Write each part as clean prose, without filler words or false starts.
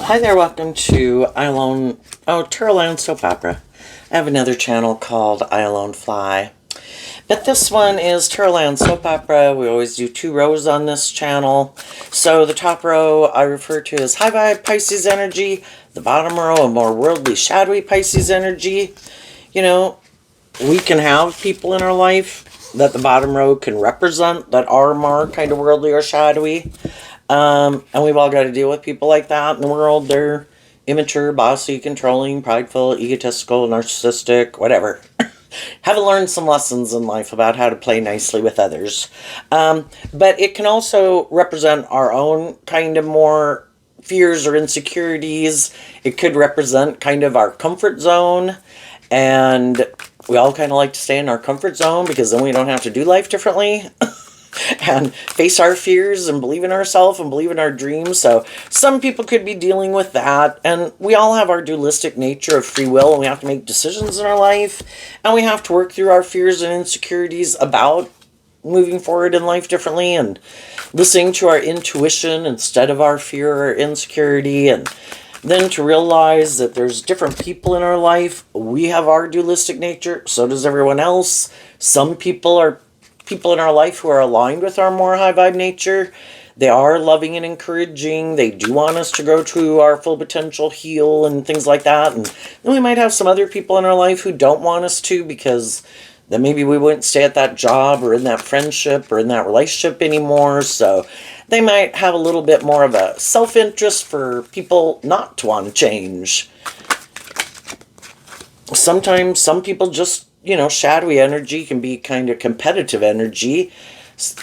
Hi there, welcome to Terraland Soap Opera. I have another channel called I Alone Fly. But this one is Terraland Soap Opera. We always do 2 rows on this channel. So the top row I refer to as high vibe Pisces energy. The bottom row a more worldly, shadowy Pisces energy. You know, we can have people in our life that the bottom row can represent that are more kind of worldly or shadowy. And we've all got to deal with people like that in the world. They're immature, bossy, controlling, prideful, egotistical, narcissistic, whatever. Haven't learned some lessons in life about how to play nicely with others. But it can also represent our own kind of more fears or insecurities. It could represent kind of our comfort zone. And we all kind of like to stay in our comfort zone because then we don't have to do life differently. And face our fears and believe in ourselves and believe in our dreams. So some people could be dealing with that. And we all have our dualistic nature of free will, and we have to make decisions in our life. And we have to work through our fears and insecurities about moving forward in life differently and listening to our intuition instead of our fear or insecurity. And then to realize that there's different people in our life. We have our dualistic nature. So does everyone else. Some people are people in our life who are aligned with our more high vibe nature. They are loving and encouraging. They do want us to grow to our full potential, heal, and things like that. And then we might have some other people in our life who don't want us to because then maybe we wouldn't stay at that job or in that friendship or in that relationship anymore. So they might have a little bit more of a self-interest for people not to want to change. Sometimes some people just, shadowy energy can be kind of competitive energy.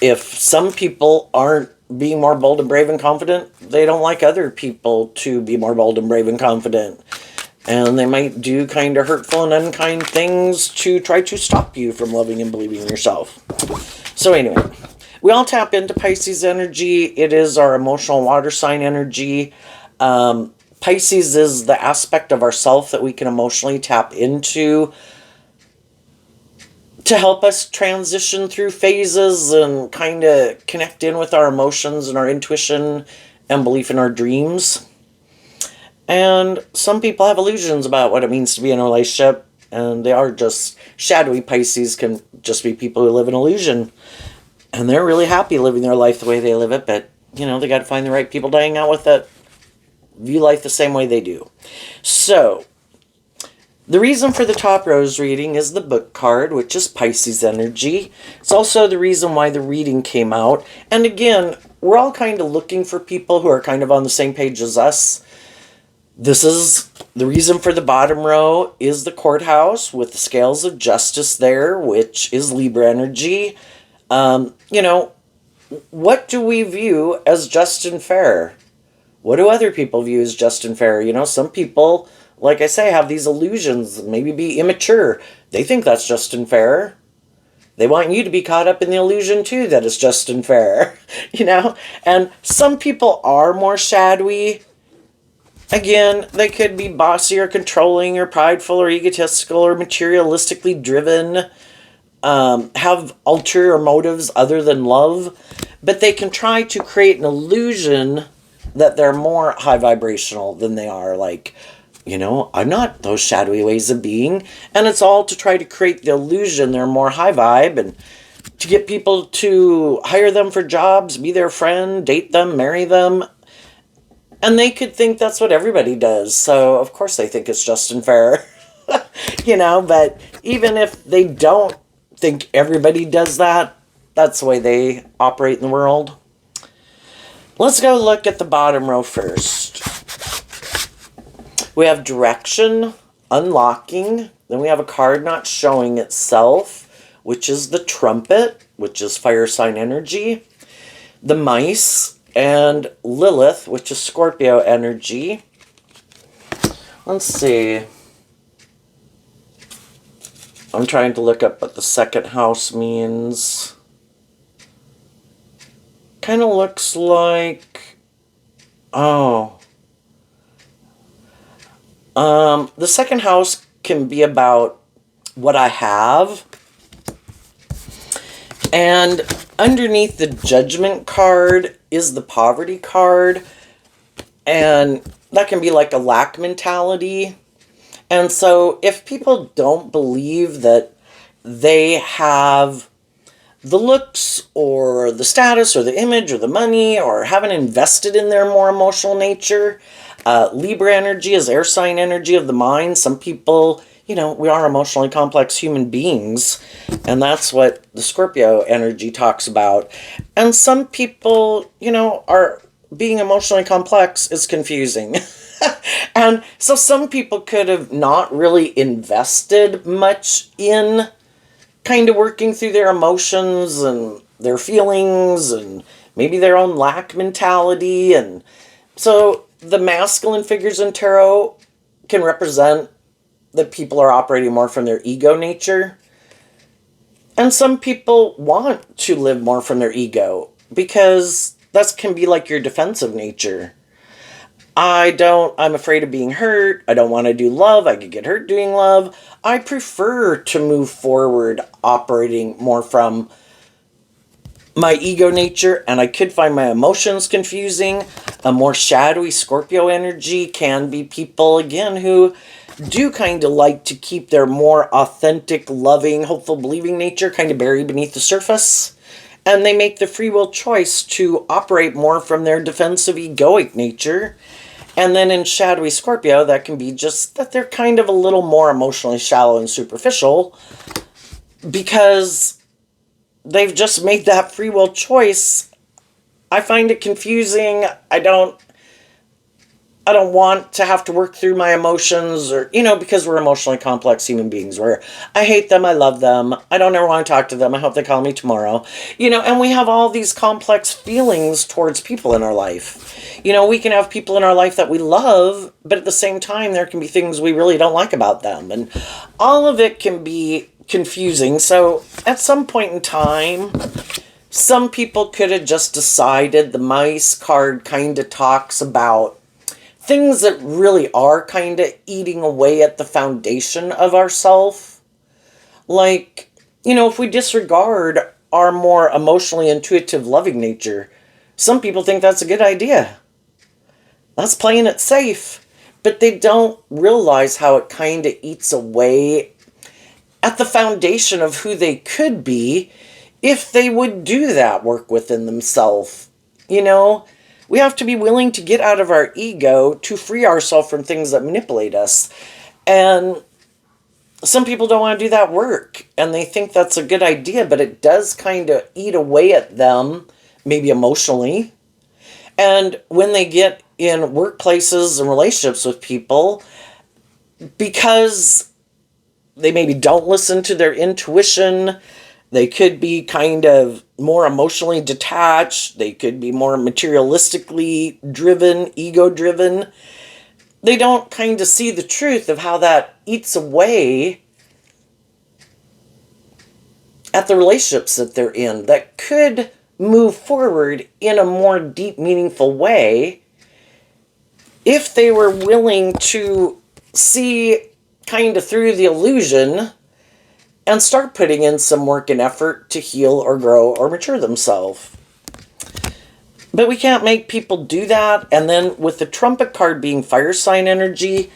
If some people aren't being more bold and brave and confident, they don't like other people to be more bold and brave and confident. And they might do kind of hurtful and unkind things to try to stop you from loving and believing in yourself. So anyway, we all tap into Pisces energy. It is our emotional water sign energy. Pisces is the aspect of ourself that we can emotionally tap into to help us transition through phases and kind of connect in with our emotions and our intuition and belief in our dreams. And some people have illusions about what it means to be in a relationship, and they are just shadowy. Pisces can just be people who live in illusion, and they're really happy living their life the way they live it, but, they got to find the right people to hang out with that view life the same way they do. So the reason for the top rose reading is the book card, which is Pisces energy. It's also the reason why the reading came out. And again, we're all kind of looking for people who are kind of on the same page as us. This is the reason for the bottom row is the courthouse with the scales of justice there, which is Libra energy. What do we view as just and fair? What do other people view as just and fair? Some people, like I say, have these illusions, maybe be immature. They think that's just and fair. They want you to be caught up in the illusion too that it's just and fair, And some people are more shadowy. Again, they could be bossy or controlling or prideful or egotistical or materialistically driven, have ulterior motives other than love, but they can try to create an illusion that they're more high vibrational than they are. Like, I'm not those shadowy ways of being. And it's all to try to create the illusion they're more high vibe and to get people to hire them for jobs, be their friend, date them, marry them. And they could think that's what everybody does. So, of course, they think it's just and fair. But even if they don't think everybody does that, that's the way they operate in the world. Let's go look at the bottom row first. We have direction, unlocking. Then we have a card not showing itself, which is the trumpet, which is fire sign energy. The mice and Lilith, which is Scorpio energy. Let's see. I'm trying to look up what the second house means. Kind of looks like... the second house can be about what I have. And underneath the Judgment card is the Poverty card. And that can be like a lack mentality. And so if people don't believe that they have the looks or the status or the image or the money or haven't invested in their more emotional nature, Libra energy is air sign energy of the mind. Some people, we are emotionally complex human beings, and that's what the Scorpio energy talks about. And some people, are being emotionally complex is confusing. And so some people could have not really invested much in kind of working through their emotions and their feelings and maybe their own lack mentality. And so the masculine figures in tarot can represent that people are operating more from their ego nature. And some people want to live more from their ego because that can be like your defensive nature. I'm afraid of being hurt. I don't want to do love. I could get hurt doing love. I prefer to move forward operating more from my ego nature, and I could find my emotions confusing. A more shadowy Scorpio energy can be people, again, who do kind of like to keep their more authentic, loving, hopeful, believing nature kind of buried beneath the surface. And they make the free will choice to operate more from their defensive, egoic nature. And then in shadowy Scorpio, that can be just that they're kind of a little more emotionally shallow and superficial because they've just made that free will choice. I find it confusing. I don't want to have to work through my emotions or, because we're emotionally complex human beings where I hate them, I love them, I don't ever want to talk to them, I hope they call me tomorrow, and we have all these complex feelings towards people in our life. We can have people in our life that we love, but at the same time, there can be things we really don't like about them. And all of it can be confusing. So at some point in time, some people could have just decided the mice card kind of talks about things that really are kind of eating away at the foundation of ourself. Like, if we disregard our more emotionally intuitive, loving nature, some people think that's a good idea. That's playing it safe. But they don't realize how it kind of eats away at the foundation of who they could be if they would do that work within themselves. We have to be willing to get out of our ego to free ourselves from things that manipulate us. And some people don't want to do that work, and they think that's a good idea, but it does kind of eat away at them, maybe emotionally. And when they get in workplaces and relationships with people, because they maybe don't listen to their intuition, they could be kind of more emotionally detached. They could be more materialistically driven, ego-driven. They don't kind of see the truth of how that eats away at the relationships that they're in that could move forward in a more deep, meaningful way if they were willing to see kind of through the illusion and start putting in some work and effort to heal or grow or mature themselves. But we can't make people do that. And then with the trumpet card being fire sign energy,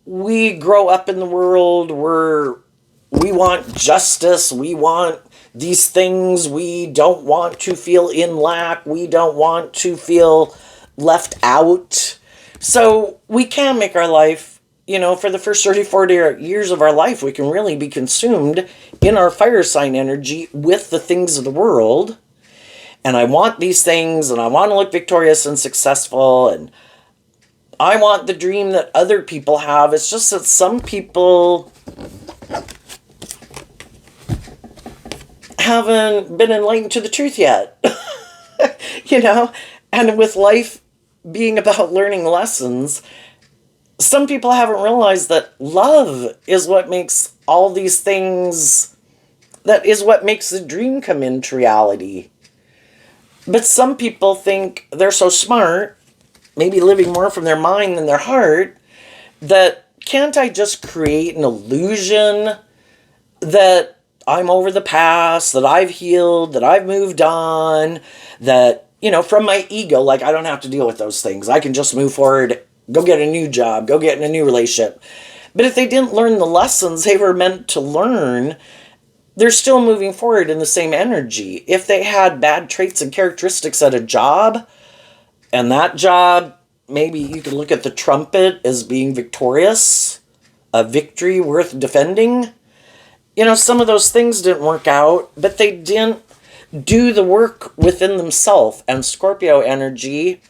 we grow up in the world where we want justice, we want these things, we don't want to feel in lack, we don't want to feel left out. So we can make our life, for the first 30, 40 years of our life, we can really be consumed in our fire sign energy with the things of the world. And I want these things, and I want to look victorious and successful, and I want the dream that other people have. It's just that some people haven't been enlightened to the truth yet. And with life being about learning lessons, some people haven't realized that love is what makes all these things, that is what makes the dream come into reality. But some people think they're so smart, maybe living more from their mind than their heart, that can't I just create an illusion that I'm over the past, that I've healed, that I've moved on, that from my ego, like I don't have to deal with those things. I can just move forward, go get a new job, go get in a new relationship. But if they didn't learn the lessons they were meant to learn, they're still moving forward in the same energy. If they had bad traits and characteristics at a job, and that job, maybe you could look at the trumpet as being victorious, a victory worth defending. Some of those things didn't work out, but they didn't do the work within themselves. And Scorpio energy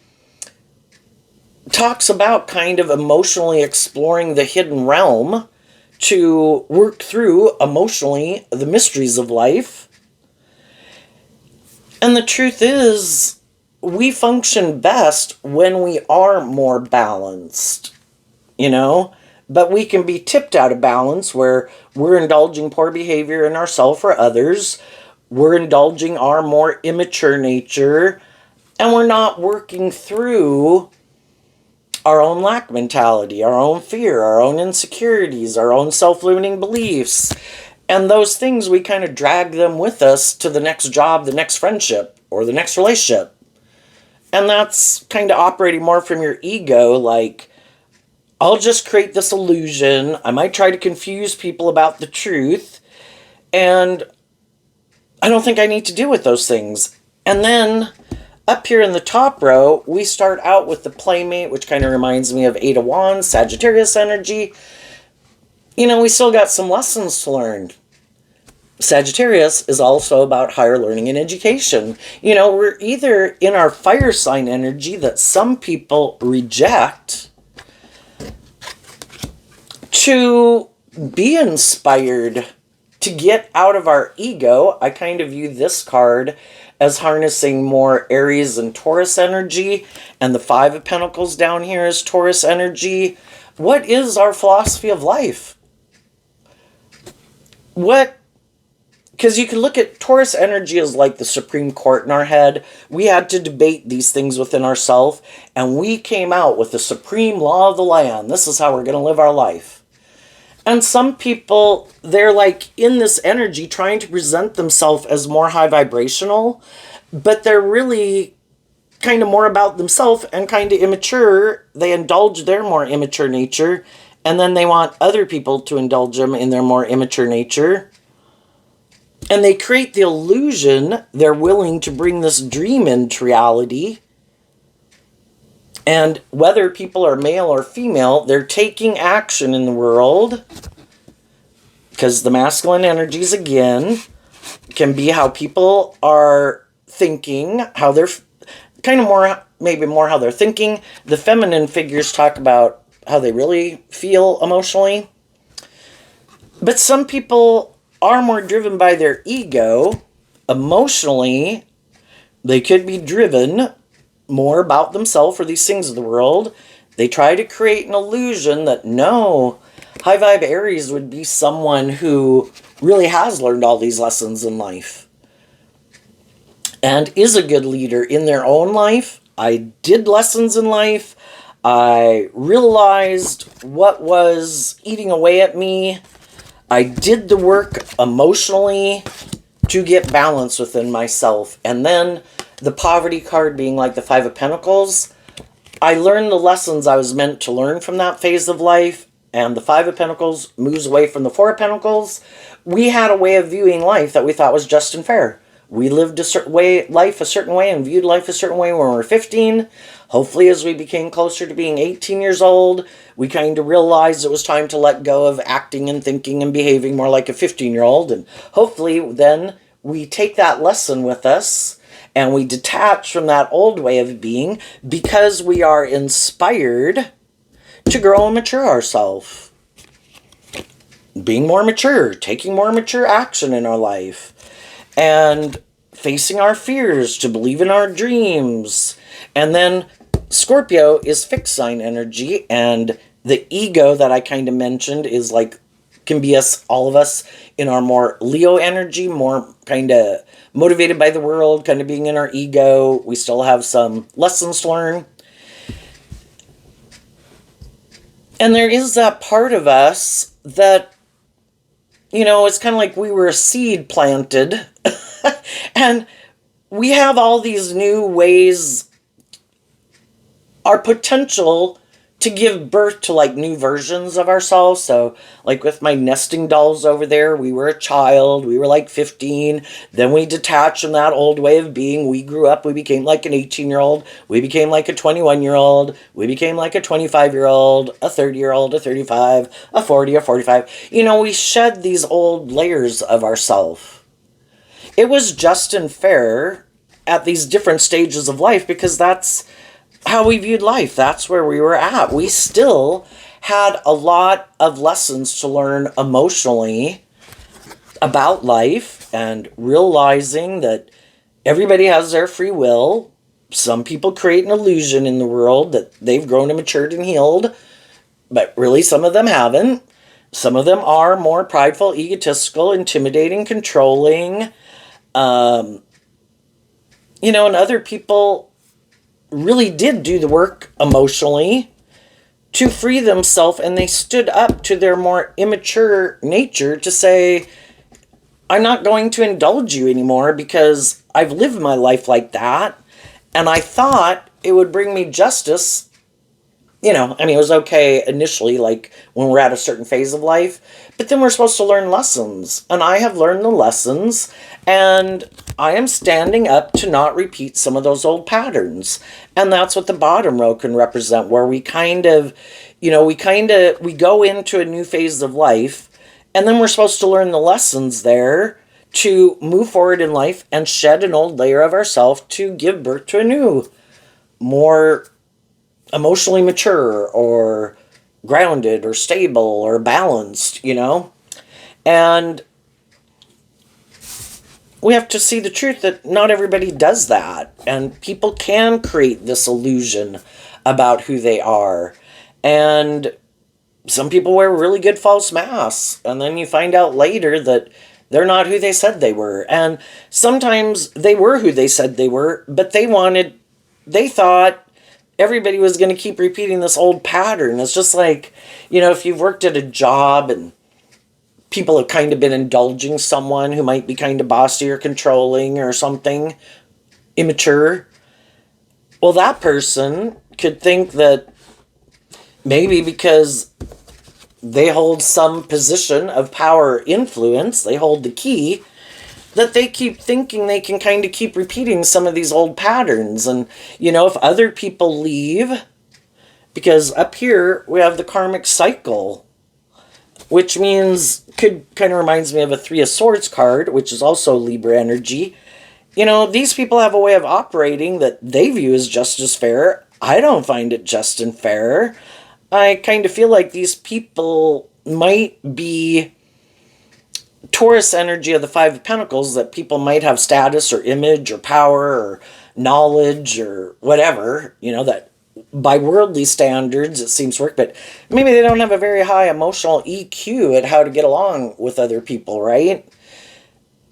talks about kind of emotionally exploring the hidden realm to work through emotionally the mysteries of life. And the truth is, we function best when we are more balanced, but we can be tipped out of balance where we're indulging poor behavior in ourselves or others. We're indulging our more immature nature, and we're not working through our own lack mentality, our own fear, our own insecurities, our own self-limiting beliefs. And those things, we kind of drag them with us to the next job, the next friendship, or the next relationship. And that's kind of operating more from your ego, like, I'll just create this illusion. I might try to confuse people about the truth. And I don't think I need to deal with those things. And then up here in the top row, we start out with the Playmate, which kind of reminds me of Eight of Wands, Sagittarius energy. We still got some lessons to learn. Sagittarius is also about higher learning and education. We're either in our fire sign energy that some people reject to be inspired to get out of our ego. I kind of view this card as harnessing more Aries and Taurus energy, and the Five of Pentacles down here is Taurus energy. What is our philosophy of life? Because you can look at Taurus energy as like the Supreme Court in our head. We had to debate these things within ourselves, and we came out with the supreme law of the land. This is how we're going to live our life. And some people, they're like in this energy trying to present themselves as more high vibrational, but they're really kind of more about themselves and kind of immature. They indulge their more immature nature, and then they want other people to indulge them in their more immature nature. And they create the illusion they're willing to bring this dream into reality. And whether people are male or female, they're taking action in the world. Because the masculine energies, again, can be how people are thinking, how they're kind of more, maybe more how they're thinking. The feminine figures talk about how they really feel emotionally. But some people are more driven by their ego. Emotionally, they could be driven more about themselves or these things of the world. They try to create an illusion that no, high vibe Aries would be someone who really has learned all these lessons in life and is a good leader in their own life. I did lessons in life. I realized what was eating away at me. I did the work emotionally to get balance within myself. And then the poverty card being like the Five of Pentacles, I learned the lessons I was meant to learn from that phase of life. And the Five of Pentacles moves away from the Four of Pentacles. We had a way of viewing life that we thought was just and fair. We lived life a certain way and viewed life a certain way when we were 15. Hopefully, as we became closer to being 18 years old, we kind of realized it was time to let go of acting and thinking and behaving more like a 15-year-old. And hopefully, then we take that lesson with us and we detach from that old way of being because we are inspired to grow and mature ourselves. Being more mature, taking more mature action in our life, and facing our fears, to believe in our dreams. And then Scorpio is fixed sign energy, and the ego that I kind of mentioned is like, can be us, all of us, in our more Leo energy, more kind of motivated by the world, kind of being in our ego. We still have some lessons to learn. And there is that part of us that, it's kind of like we were a seed planted. And we have all these new ways, our potential to give birth to like new versions of ourselves. So, like with my nesting dolls over there, we were a child, we were like 15, then we detached from that old way of being. We grew up, we became like an 18-year-old, we became like a 21-year-old, we became like a 25-year-old, a 30-year-old, a 35, a 40, a 45. You know, we shed these old layers of ourselves. It was just and fair at these different stages of life because that's how we viewed life. That's where we were at. We still had a lot of lessons to learn emotionally about life and realizing that everybody has their free will. Some people create an illusion in the world that they've grown and matured and healed, but really some of them haven't. Some of them are more prideful, egotistical, intimidating, controlling. And other people really did do the work emotionally to free themselves, and they stood up to their more immature nature to say, I'm not going to indulge you anymore because I've lived my life like that, and I thought it would bring me justice. It was okay initially, like when we're at a certain phase of life, but then we're supposed to learn lessons. And I have learned the lessons, and I am standing up to not repeat some of those old patterns. And that's what the bottom row can represent, where we we go into a new phase of life, and then we're supposed to learn the lessons there to move forward in life and shed an old layer of ourselves to give birth to a new, more emotionally mature or grounded or stable or balanced. And we have to see the truth that not everybody does that. And people can create this illusion about who they are. And some people wear really good false masks. And then you find out later that they're not who they said they were. And sometimes they were who they said they were, but they thought everybody was going to keep repeating this old pattern. It's just like, if you've worked at a job and people have kind of been indulging someone who might be kind of bossy or controlling or something, immature. Well, that person could think that maybe because they hold some position of power or influence, they hold the key, that they keep thinking they can kind of keep repeating some of these old patterns. And, if other people leave, because up here we have the karmic cycle, which kind of reminds me of a Three of Swords card, which is also Libra energy. These people have a way of operating that they view as just as fair. I don't find it just and fair. I kind of feel like these people might be Taurus energy of the Five of Pentacles, that people might have status or image or power or knowledge or whatever, that by worldly standards it seems to work, but maybe they don't have a very high emotional EQ at how to get along with other people, right?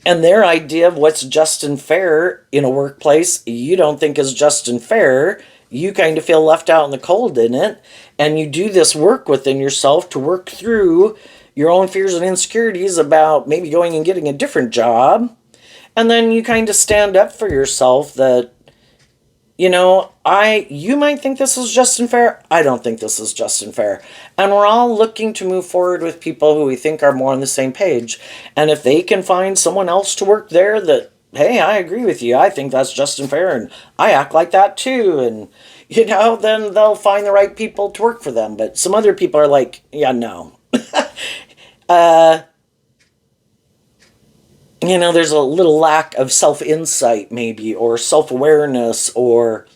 And their idea of what's just and fair in a workplace, you don't think is just and fair. You kind of feel left out in the cold in it, and you do this work within yourself to work through your own fears and insecurities about maybe going and getting a different job. And then you kind of stand up for yourself that, you might think this is just and fair. I don't think this is just and fair. And we're all looking to move forward with people who we think are more on the same page. And if they can find someone else to work there that, hey, I agree with you, I think that's just and fair, and I act like that too, and, then they'll find the right people to work for them. But some other people are like, yeah, no. There's a little lack of self-insight maybe, or self-awareness, or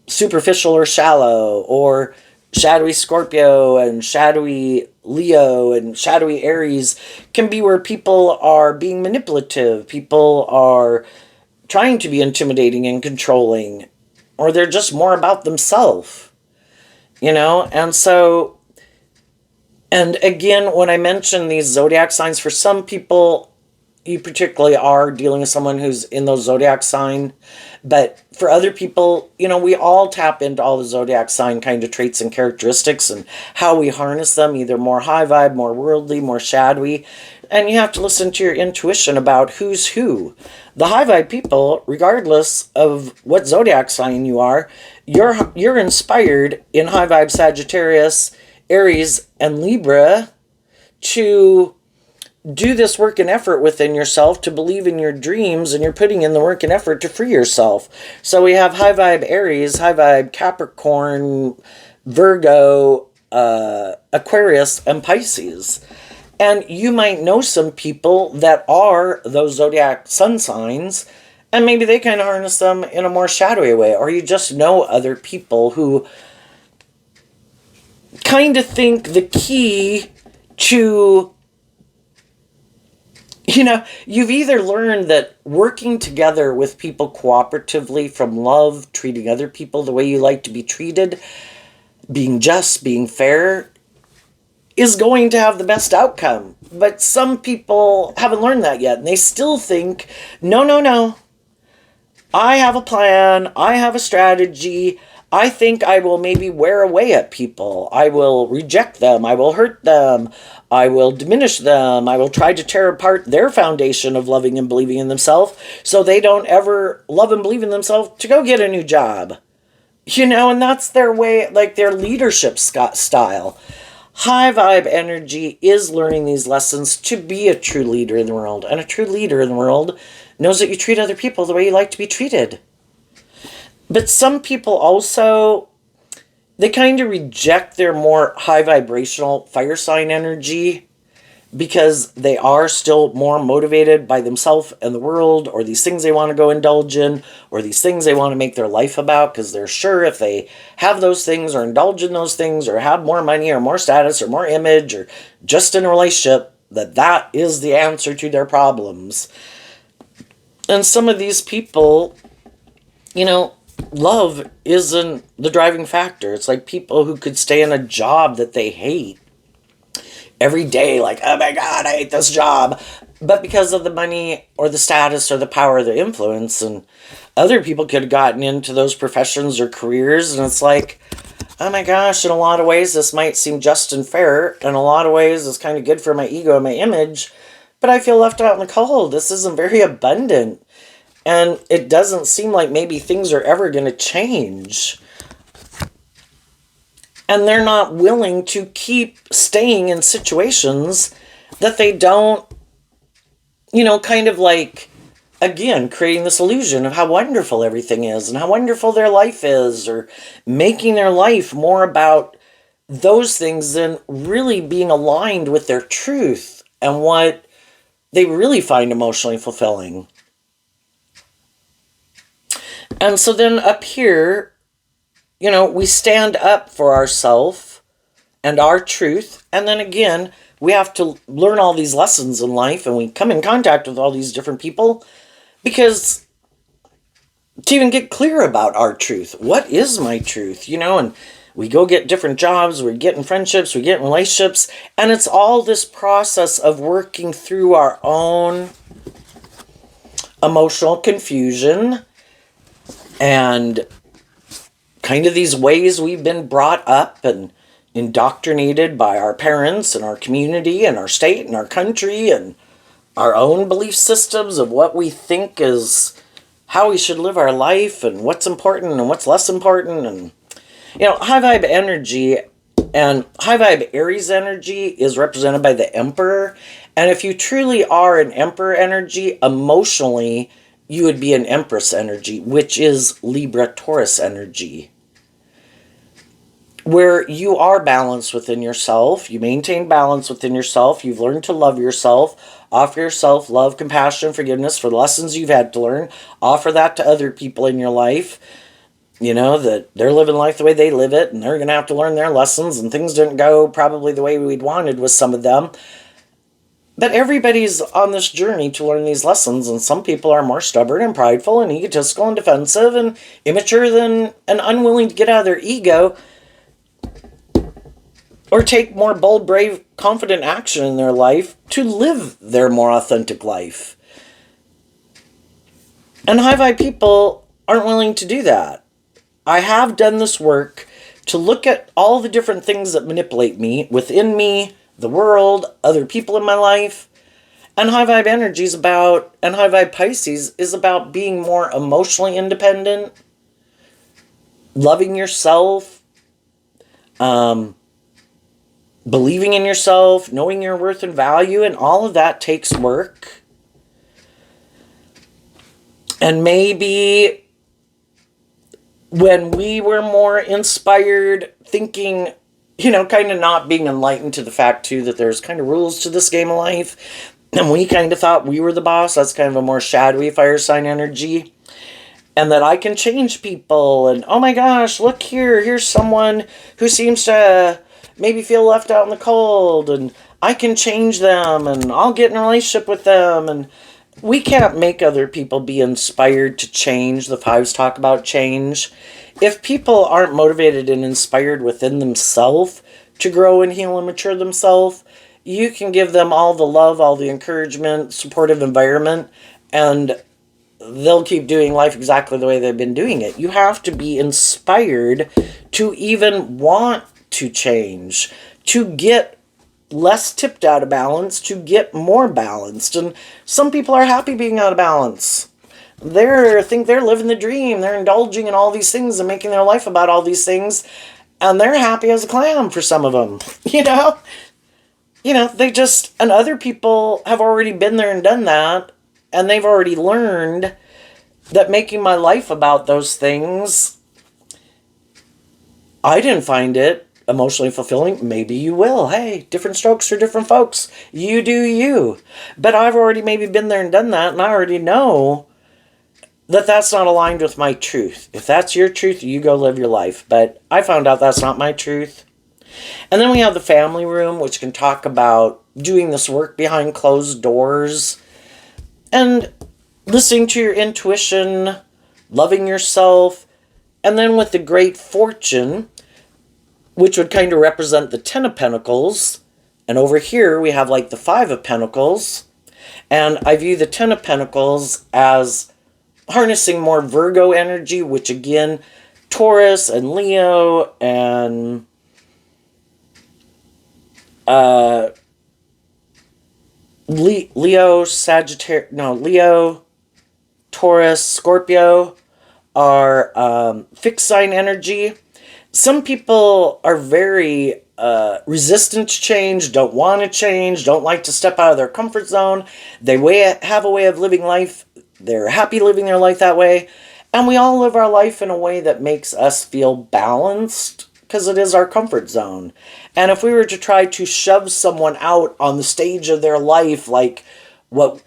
superficial or shallow, or shadowy Scorpio and shadowy Leo and shadowy Aries can be where people are being manipulative. People are trying to be intimidating and controlling, or they're just more about themselves, and so. And again, when I mention these zodiac signs, for some people, you particularly are dealing with someone who's in those zodiac sign. But for other people, we all tap into all the zodiac sign kind of traits and characteristics and how we harness them, either more high vibe, more worldly, more shadowy. And you have to listen to your intuition about who's who. The high vibe people, regardless of what zodiac sign you are, you're inspired in high vibe Sagittarius, Aries, and Libra to do this work and effort within yourself, to believe in your dreams, and you're putting in the work and effort to free yourself. So we have high vibe Aries, high vibe Capricorn, Virgo, Aquarius, and Pisces. And you might know some people that are those zodiac sun signs, and maybe they kind of harness them in a more shadowy way. Or you just know other people who kind of think the key to, you've either learned that working together with people cooperatively from love, treating other people the way you like to be treated, being just, being fair, is going to have the best outcome. But some people haven't learned that yet, and they still think, no, I have a plan, I have a strategy, I think I will maybe wear away at people, I will reject them, I will hurt them, I will diminish them, I will try to tear apart their foundation of loving and believing in themselves so they don't ever love and believe in themselves to go get a new job. And that's their way, like their leadership style. High vibe energy is learning these lessons to be a true leader in the world. And a true leader in the world knows that you treat other people the way you like to be treated. But some people also, they kind of reject their more high vibrational fire sign energy because they are still more motivated by themselves and the world, or these things they want to go indulge in, or these things they want to make their life about, because they're sure if they have those things or indulge in those things or have more money or more status or more image or just in a relationship, that is the answer to their problems. And some of these people, love isn't the driving factor. It's like people who could stay in a job that they hate every day, like, oh my God, I hate this job. But because of the money or the status or the power or the influence, and other people could have gotten into those professions or careers, and it's like, oh my gosh, in a lot of ways this might seem just and fair. In a lot of ways it's kind of good for my ego and my image, but I feel left out in the cold. This isn't very abundant. And it doesn't seem like maybe things are ever going to change. And they're not willing to keep staying in situations that they don't, kind of like, again, creating this illusion of how wonderful everything is and how wonderful their life is, or making their life more about those things than really being aligned with their truth and what they really find emotionally fulfilling. And so then up here, we stand up for ourselves and our truth. And then again, we have to learn all these lessons in life, and we come in contact with all these different people because to even get clear about our truth. What is my truth? And we go get different jobs, we get in friendships, we get in relationships, and it's all this process of working through our own emotional confusion and kind of these ways we've been brought up and indoctrinated by our parents and our community and our state and our country and our own belief systems of what we think is how we should live our life and what's important and what's less important. And, high vibe energy and high vibe Aries energy is represented by the Emperor. And if you truly are an Emperor energy, emotionally, you would be an Empress energy, which is Libra Taurus energy, where you are balanced within yourself. You maintain balance within yourself. You've learned to love yourself. Offer yourself love, compassion, forgiveness for the lessons you've had to learn. Offer that to other people in your life. That they're living life the way they live it, and they're going to have to learn their lessons, and things didn't go probably the way we'd wanted with some of them. But everybody's on this journey to learn these lessons, and some people are more stubborn and prideful and egotistical and defensive and immature and unwilling to get out of their ego or take more bold, brave, confident action in their life to live their more authentic life. And high vibe people aren't willing to do that. I have done this work to look at all the different things that manipulate me, within me, the world, other people in my life, And high vibe energy is about, and high vibe Pisces is about being more emotionally independent, loving yourself, believing in yourself, knowing your worth and value, and all of that takes work. And maybe when we were more inspired, thinking, kind of not being enlightened to the fact, too, that there's kind of rules to this game of life, and we kind of thought we were the boss. That's kind of a more shadowy fire sign energy. And that I can change people, and oh my gosh, look here, here's someone who seems to maybe feel left out in the cold, and I can change them, and I'll get in a relationship with them. And we can't make other people be inspired to change. The fives talk about change. If people aren't motivated and inspired within themselves to grow and heal and mature themselves, you can give them all the love, all the encouragement, supportive environment, and they'll keep doing life exactly the way they've been doing it. You have to be inspired to even want to change, to get less tipped out of balance, to get more balanced. And some people are happy being out of balance. They think they're living the dream. They're indulging in all these things and making their life about all these things. And they're happy as a clam for some of them, they just, and other people have already been there and done that. And they've already learned that making my life about those things, I didn't find it emotionally fulfilling. Maybe you will. Hey, different strokes for different folks. You do you. But I've already maybe been there and done that, and I already know that that's not aligned with my truth. If that's your truth, you go live your life. But I found out that's not my truth. And then we have the family room, which can talk about doing this work behind closed doors and listening to your intuition, loving yourself. And then with the Great Fortune, which would kind of represent the Ten of Pentacles. And over here we have like the Five of Pentacles. And I view the Ten of Pentacles as harnessing more Virgo energy, which again, Taurus and Leo and Leo, Taurus, Scorpio are fixed sign energy. Some people are very resistant to change, don't want to change, don't like to step out of their comfort zone. They have a way of living life. They're happy living their life that way. And we all live our life in a way that makes us feel balanced because it is our comfort zone. And if we were to try to shove someone out on the stage of their life, like what,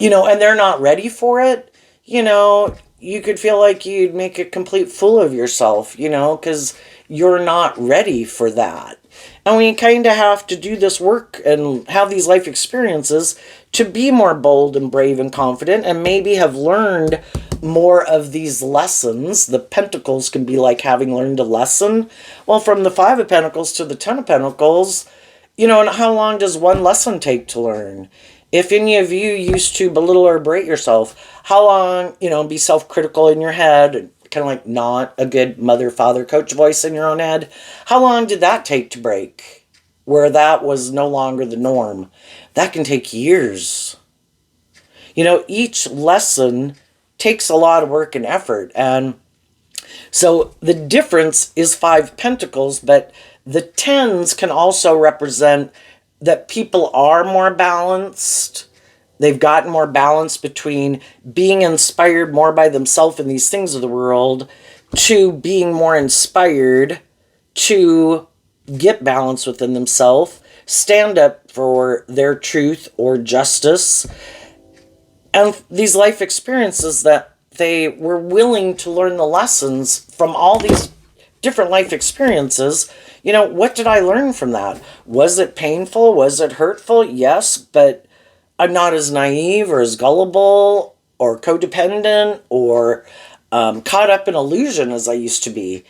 and they're not ready for it, you could feel like you'd make a complete fool of yourself, because you're not ready for that. And we kind of have to do this work and have these life experiences to be more bold and brave and confident and maybe have learned more of these lessons. The Pentacles can be like having learned a lesson. Well, from the Five of Pentacles to the Ten of Pentacles, and how long does one lesson take to learn? If any of you used to belittle or berate yourself, how long, be self-critical in your head, kind of like not a good mother, father, coach voice in your own head, how long did that take to break? Where that was no longer the norm. That can take years. Each lesson takes a lot of work and effort. And so the difference is Five Pentacles, but the tens can also represent that people are more balanced. They've gotten more balance between being inspired more by themselves in these things of the world to being more inspired to get balance within themselves, stand up for their truth or justice, and these life experiences that they were willing to learn the lessons from all these different life experiences. What did I learn from that? Was it painful? Was it hurtful? Yes, but I'm not as naive or as gullible or codependent or caught up in illusion as I used to be.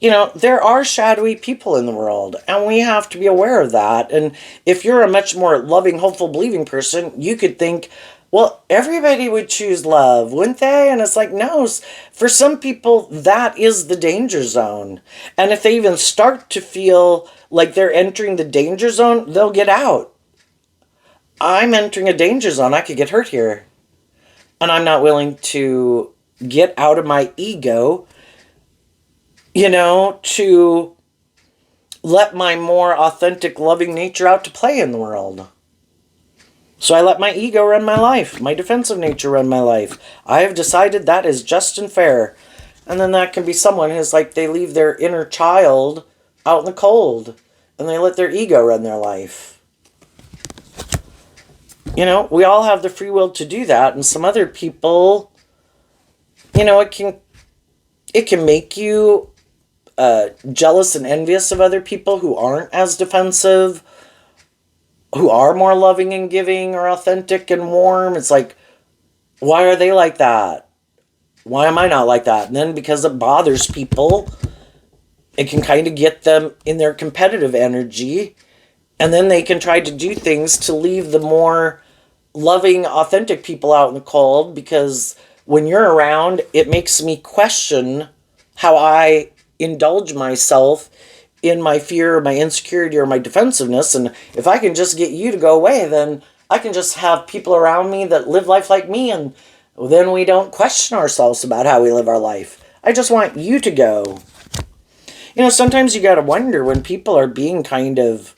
There are shadowy people in the world, and we have to be aware of that. And if you're a much more loving, hopeful, believing person, you could think, well, everybody would choose love, wouldn't they? And it's like, no, for some people, that is the danger zone. And if they even start to feel like they're entering the danger zone, they'll get out. I'm entering a danger zone. I could get hurt here. And I'm not willing to get out of my ego, to let my more authentic, loving nature out to play in the world. So I let my ego run my life, my defensive nature run my life. I have decided that is just and fair. And then that can be someone who's like, they leave their inner child out in the cold and they let their ego run their life. We all have the free will to do that. And some other people, it can make you jealous and envious of other people who aren't as defensive, who are more loving and giving or authentic and warm. It's like, why are they like that? Why am I not like that? And then because it bothers people, it can kind of get them in their competitive energy. And then they can try to do things to leave the more loving, authentic people out in the cold, because when you're around, it makes me question how I indulge myself in my fear, my insecurity, or my defensiveness. And if I can just get you to go away, then I can just have people around me that live life like me, and then we don't question ourselves about how we live our life. I just want you to go. Sometimes you got to wonder when people are being kind of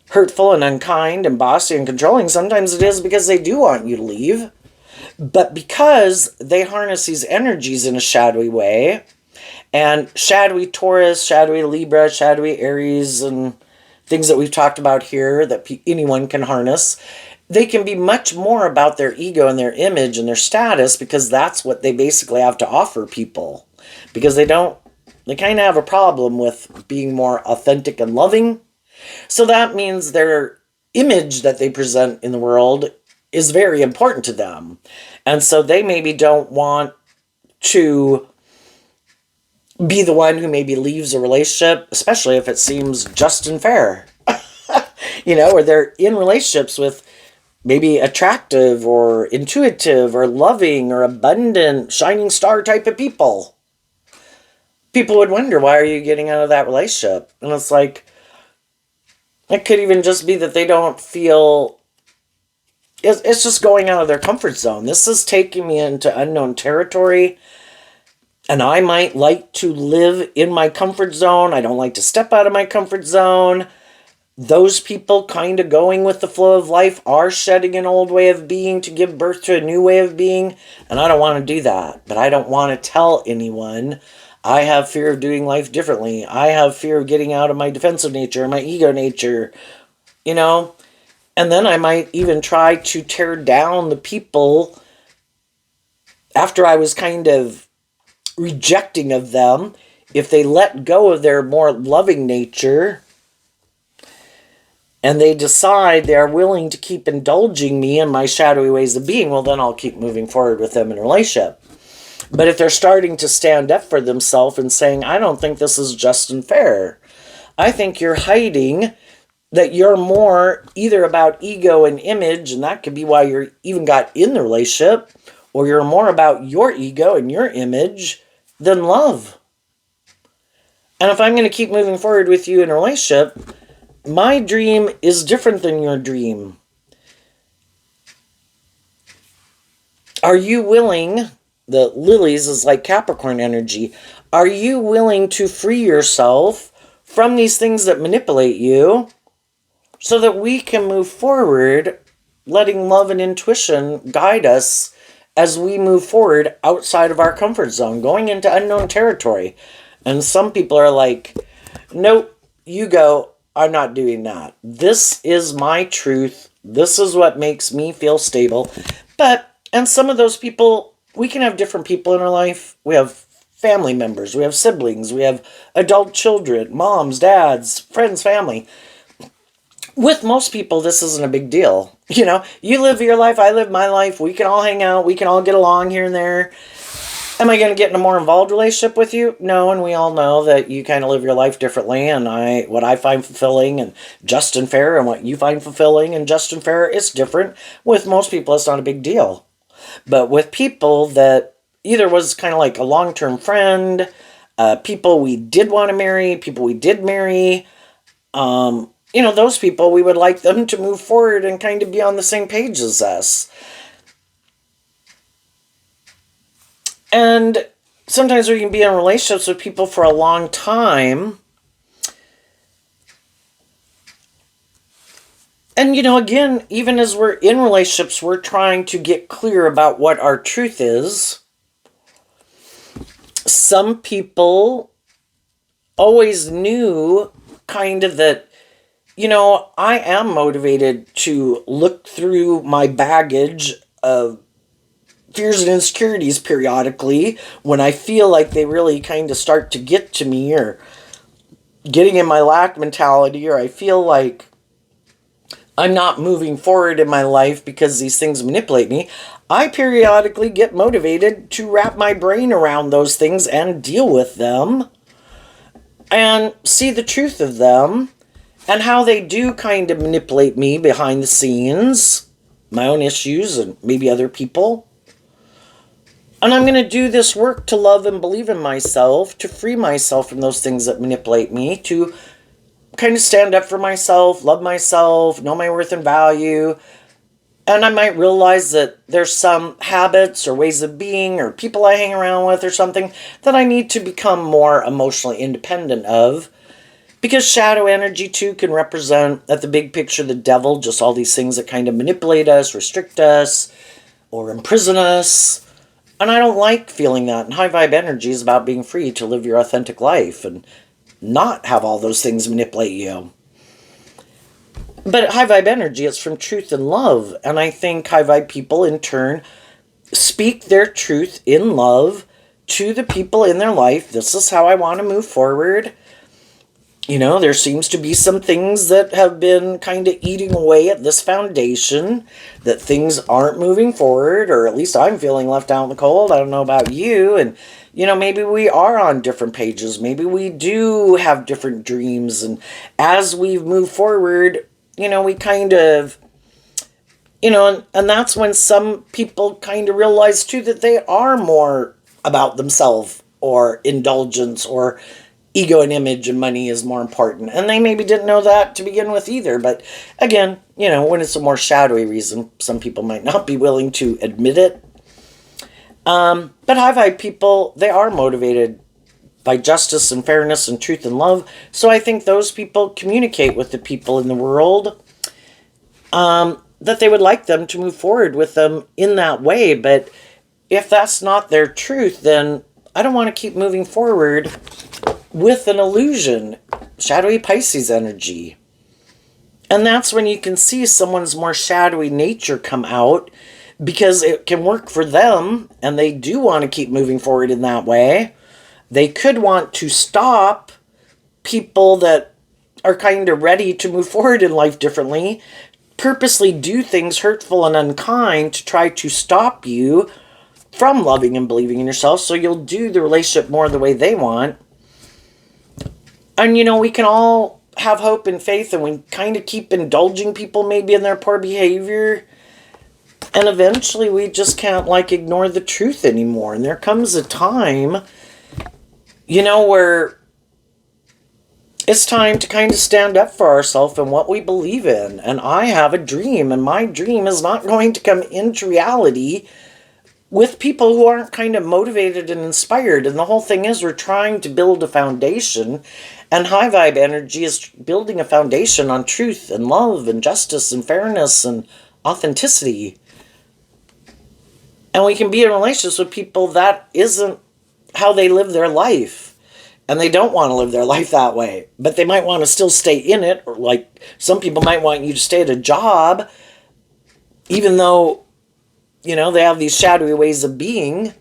hurtful and unkind and bossy and controlling. Sometimes it is because they do want you to leave, but because they harness these energies in a shadowy way. And shadowy Taurus, shadowy Libra, shadowy Aries, and things that we've talked about here that anyone can harness, they can be much more about their ego and their image and their status, because that's what they basically have to offer people. Because they kind of have a problem with being more authentic and loving. So that means their image that they present in the world is very important to them. And so they maybe don't want to be the one who maybe leaves a relationship, especially if it seems just and fair. Or they're in relationships with maybe attractive or intuitive or loving or abundant, shining star type of people. People would wonder, why are you getting out of that relationship? And it's like, it could even just be that they don't feel, it's just going out of their comfort zone. This is taking me into unknown territory. And I might like to live in my comfort zone. I don't like to step out of my comfort zone. Those people kind of going with the flow of life are shedding an old way of being to give birth to a new way of being. And I don't want to do that. But I don't want to tell anyone. I have fear of doing life differently. I have fear of getting out of my defensive nature, my ego nature, And then I might even try to tear down the people after I was kind of rejecting of them. If they let go of their more loving nature and they decide they are willing to keep indulging me in my shadowy ways of being, well, then I'll keep moving forward with them in a relationship. But if they're starting to stand up for themselves and saying, I don't think this is just and fair, I think you're hiding that you're more either about ego and image, and that could be why you're even got in the relationship, or you're more about your ego and your image than love. And if I'm going to keep moving forward with you in a relationship, my dream is different than your dream. Are you willing, the lilies is like Capricorn energy, are you willing to free yourself from these things that manipulate you so that we can move forward, letting love and intuition guide us as we move forward outside of our comfort zone, going into unknown territory? And some people are like, nope, you go, I'm not doing that. This is my truth. This is what makes me feel stable. And some of those people, we can have different people in our life. We have family members, we have siblings, we have adult children, moms, dads, friends, family. With most people, this isn't a big deal. You live your life, I live my life. We can all hang out. We can all get along here and there. Am I going to get in a more involved relationship with you? No, and we all know that you kind of live your life differently, and what I find fulfilling and just and fair, and what you find fulfilling and just and fair, it's different. With most people, it's not a big deal. But with people that either was kind of like a long-term friend, people we did want to marry, people we did marry, those people, we would like them to move forward and kind of be on the same page as us. And sometimes we can be in relationships with people for a long time. And, again, even as we're in relationships, we're trying to get clear about what our truth is. Some people always knew kind of that, I am motivated to look through my baggage of fears and insecurities periodically when I feel like they really kind of start to get to me, or getting in my lack mentality, or I feel like I'm not moving forward in my life because these things manipulate me. I periodically get motivated to wrap my brain around those things and deal with them and see the truth of them and how they do kind of manipulate me behind the scenes, my own issues and maybe other people. And I'm going to do this work to love and believe in myself, to free myself from those things that manipulate me, to kind of stand up for myself, love myself, know my worth and value. And I might realize that there's some habits or ways of being or people I hang around with or something that I need to become more emotionally independent of. Because shadow energy too can represent, at the big picture, the devil, just all these things that kind of manipulate us, restrict us, or imprison us. And I don't like feeling that. And high vibe energy is about being free to live your authentic life and not have all those things manipulate you. But high vibe energy, it's from truth and love. And I think high vibe people in turn speak their truth in love to the people in their life. This is how I want to move forward. There seems to be some things that have been kind of eating away at this foundation, that things aren't moving forward, or at least I'm feeling left out in the cold. I don't know about you. And, maybe we are on different pages. Maybe we do have different dreams. And as we move forward, we kind of, and that's when some people kind of realize too that they are more about themselves or indulgence or ego and image, and money is more important. And they maybe didn't know that to begin with either. But again, when it's a more shadowy reason, some people might not be willing to admit it. But high vibe people, they are motivated by justice and fairness and truth and love. So I think those people communicate with the people in the world that they would like them to move forward with them in that way. But if that's not their truth, then I don't want to keep moving forward with an illusion, shadowy Pisces energy. And that's when you can see someone's more shadowy nature come out, because it can work for them and they do want to keep moving forward in that way. They could want to stop people that are kind of ready to move forward in life differently, purposely do things hurtful and unkind to try to stop you from loving and believing in yourself, so you'll do the relationship more the way they want. And, we can all have hope and faith, and we kind of keep indulging people maybe in their poor behavior. And eventually we just can't, ignore the truth anymore. And there comes a time, where it's time to kind of stand up for ourselves and what we believe in. And I have a dream, and my dream is not going to come into reality with people who aren't kind of motivated and inspired. And the whole thing is, we're trying to build a foundation, and high vibe energy is building a foundation on truth and love and justice and fairness and authenticity. And we can be in relationships with people that isn't how they live their life. And they don't want to live their life that way. But they might want to still stay in it. Or some people might want you to stay at a job, even though they have these shadowy ways of being.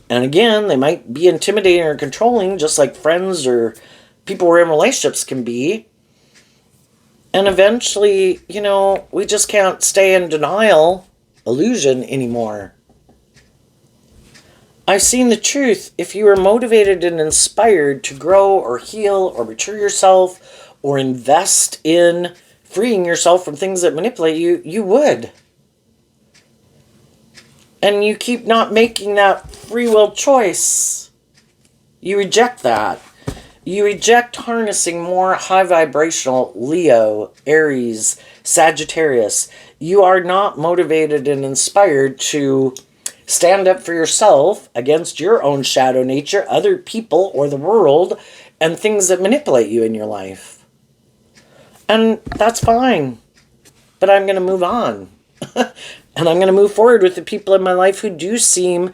And again, they might be intimidating or controlling, just like friends or people we're in relationships can be. And eventually, we just can't stay in denial, illusion anymore. I've seen the truth. If you are motivated and inspired to grow or heal or mature yourself or invest in freeing yourself from things that manipulate you, you would. And you keep not making that free will choice. You reject that. You reject harnessing more high vibrational Leo, Aries, Sagittarius. You are not motivated and inspired to stand up for yourself against your own shadow nature, other people, or the world, and things that manipulate you in your life. And that's fine. But I'm going to move on. And I'm going to move forward with the people in my life who do seem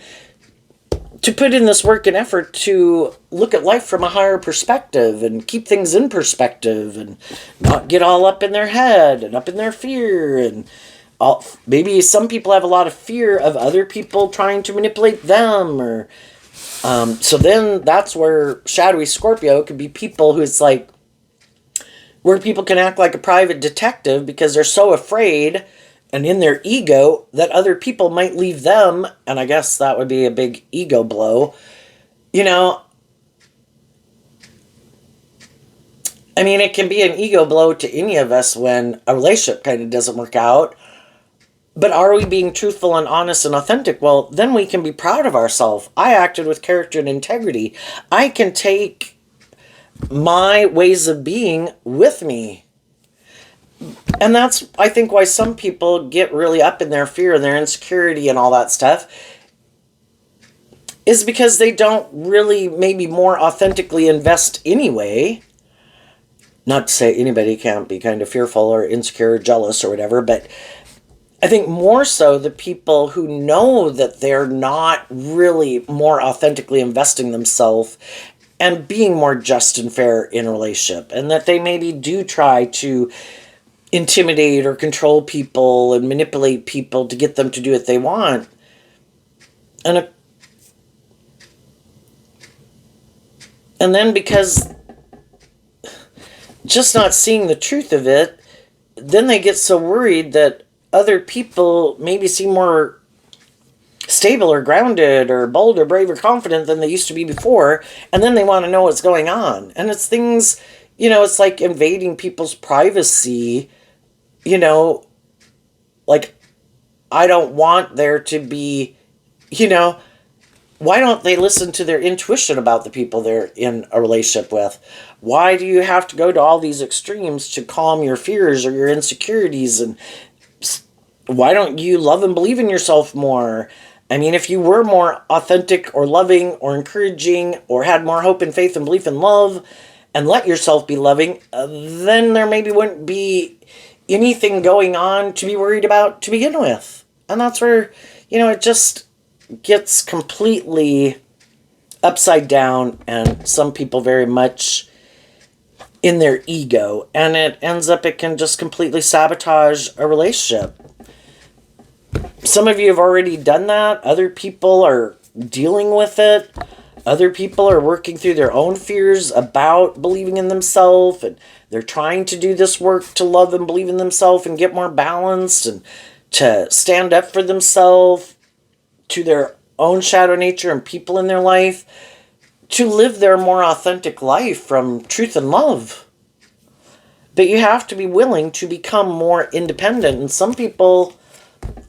to put in this work and effort to look at life from a higher perspective and keep things in perspective and not get all up in their head and up in their fear. And maybe some people have a lot of fear of other people trying to manipulate them. Or so then that's where shadowy Scorpio could be people who it's like, where people can act like a private detective because they're so afraid and in their ego that other people might leave them, and I guess that would be a big ego blow. You know, I mean, it can be an ego blow to any of us when a relationship kind of doesn't work out. But are we being truthful and honest and authentic? Well, then we can be proud of ourselves. I acted with character and integrity. I can take my ways of being with me. And that's, I think, why some people get really up in their fear and their insecurity and all that stuff, is because they don't really maybe more authentically invest anyway. Not to say anybody can't be kind of fearful or insecure or jealous or whatever, but I think more so the people who know that they're not really more authentically investing themselves and being more just and fair in a relationship, and that they maybe do try to intimidate or control people and manipulate people to get them to do what they want. And then because just not seeing the truth of it, then they get so worried that other people maybe seem more stable or grounded or bold or brave or confident than they used to be before, and then they want to know what's going on. And it's things, it's like invading people's privacy. Like, I don't want there to be, why don't they listen to their intuition about the people they're in a relationship with? Why do you have to go to all these extremes to calm your fears or your insecurities? And why don't you love and believe in yourself more? I mean, if you were more authentic or loving or encouraging or had more hope and faith and belief in love and let yourself be loving, then there maybe wouldn't be anything going on to be worried about to begin with. And that's where, it just gets completely upside down, and some people very much in their ego, and it can just completely sabotage a relationship. Some of you have already done that. Other people are dealing with it. Other people are working through their own fears about believing in themselves, and they're trying to do this work to love and believe in themselves and get more balanced and to stand up for themselves, to their own shadow nature and people in their life, to live their more authentic life from truth and love. But you have to be willing to become more independent, and some people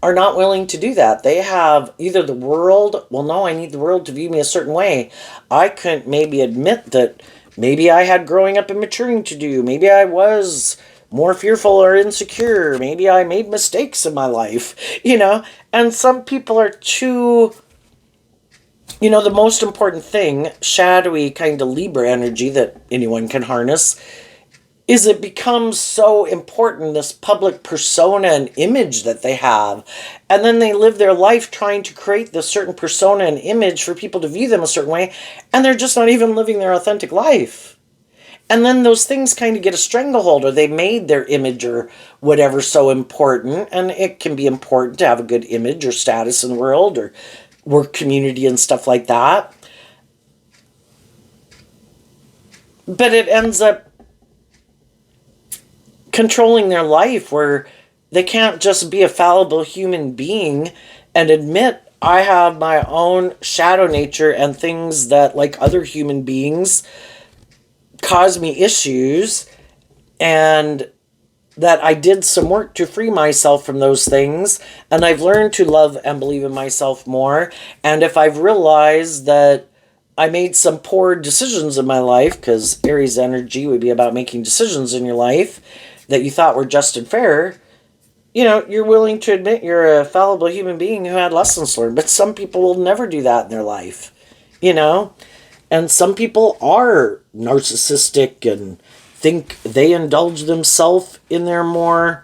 are not willing to do that. They have either the world, well, no, I need the world to view me a certain way. I couldn't maybe admit that maybe I had growing up and maturing to do. Maybe I was more fearful or insecure. Maybe I made mistakes in my life, And some people are too, the most important thing, shadowy kind of Libra energy that anyone can harness, is it becomes so important, this public persona and image that they have. And then they live their life trying to create this certain persona and image for people to view them a certain way, and they're just not even living their authentic life. And then those things kind of get a stranglehold, or they made their image or whatever so important, and it can be important to have a good image or status in the world or work community and stuff like that. But it ends up controlling their life, where they can't just be a fallible human being and admit, I have my own shadow nature and things that, like other human beings, cause me issues, and that I did some work to free myself from those things, and I've learned to love and believe in myself more. And if I've realized that I made some poor decisions in my life, because Aries energy would be about making decisions in your life that you thought were just and fair. You're willing to admit you're a fallible human being who had lessons learned, but some people will never do that in their life, you know? And some people are narcissistic and think they indulge themselves in their more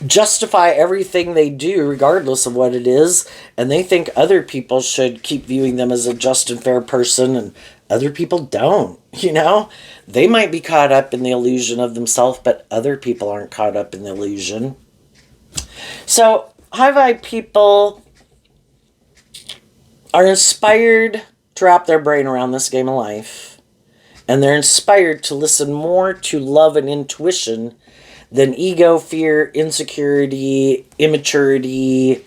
justify everything they do regardless of what it is, and they think other people should keep viewing them as a just and fair person, and other people don't. They might be caught up in the illusion of themselves, but other people aren't caught up in the illusion. So high vibe people are inspired to wrap their brain around this game of life, and they're inspired to listen more to love and intuition than ego, fear, insecurity, immaturity,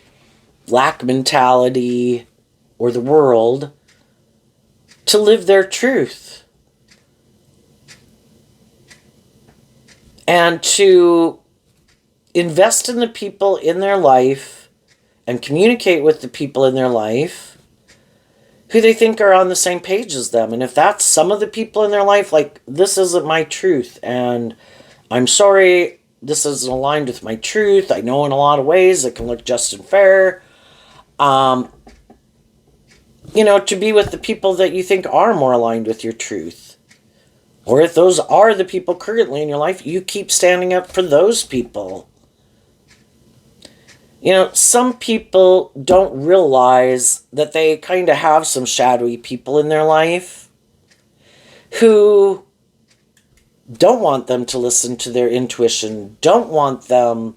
lack mentality, or the world, to live their truth. And to invest in the people in their life and communicate with the people in their life who they think are on the same page as them. And if that's some of the people in their life, like, this isn't my truth, and I'm sorry, this isn't aligned with my truth. I know in a lot of ways it can look just and fair. To be with the people that you think are more aligned with your truth. Or if those are the people currently in your life, you keep standing up for those people. Some people don't realize that they kind of have some shadowy people in their life who don't want them to listen to their intuition, don't want them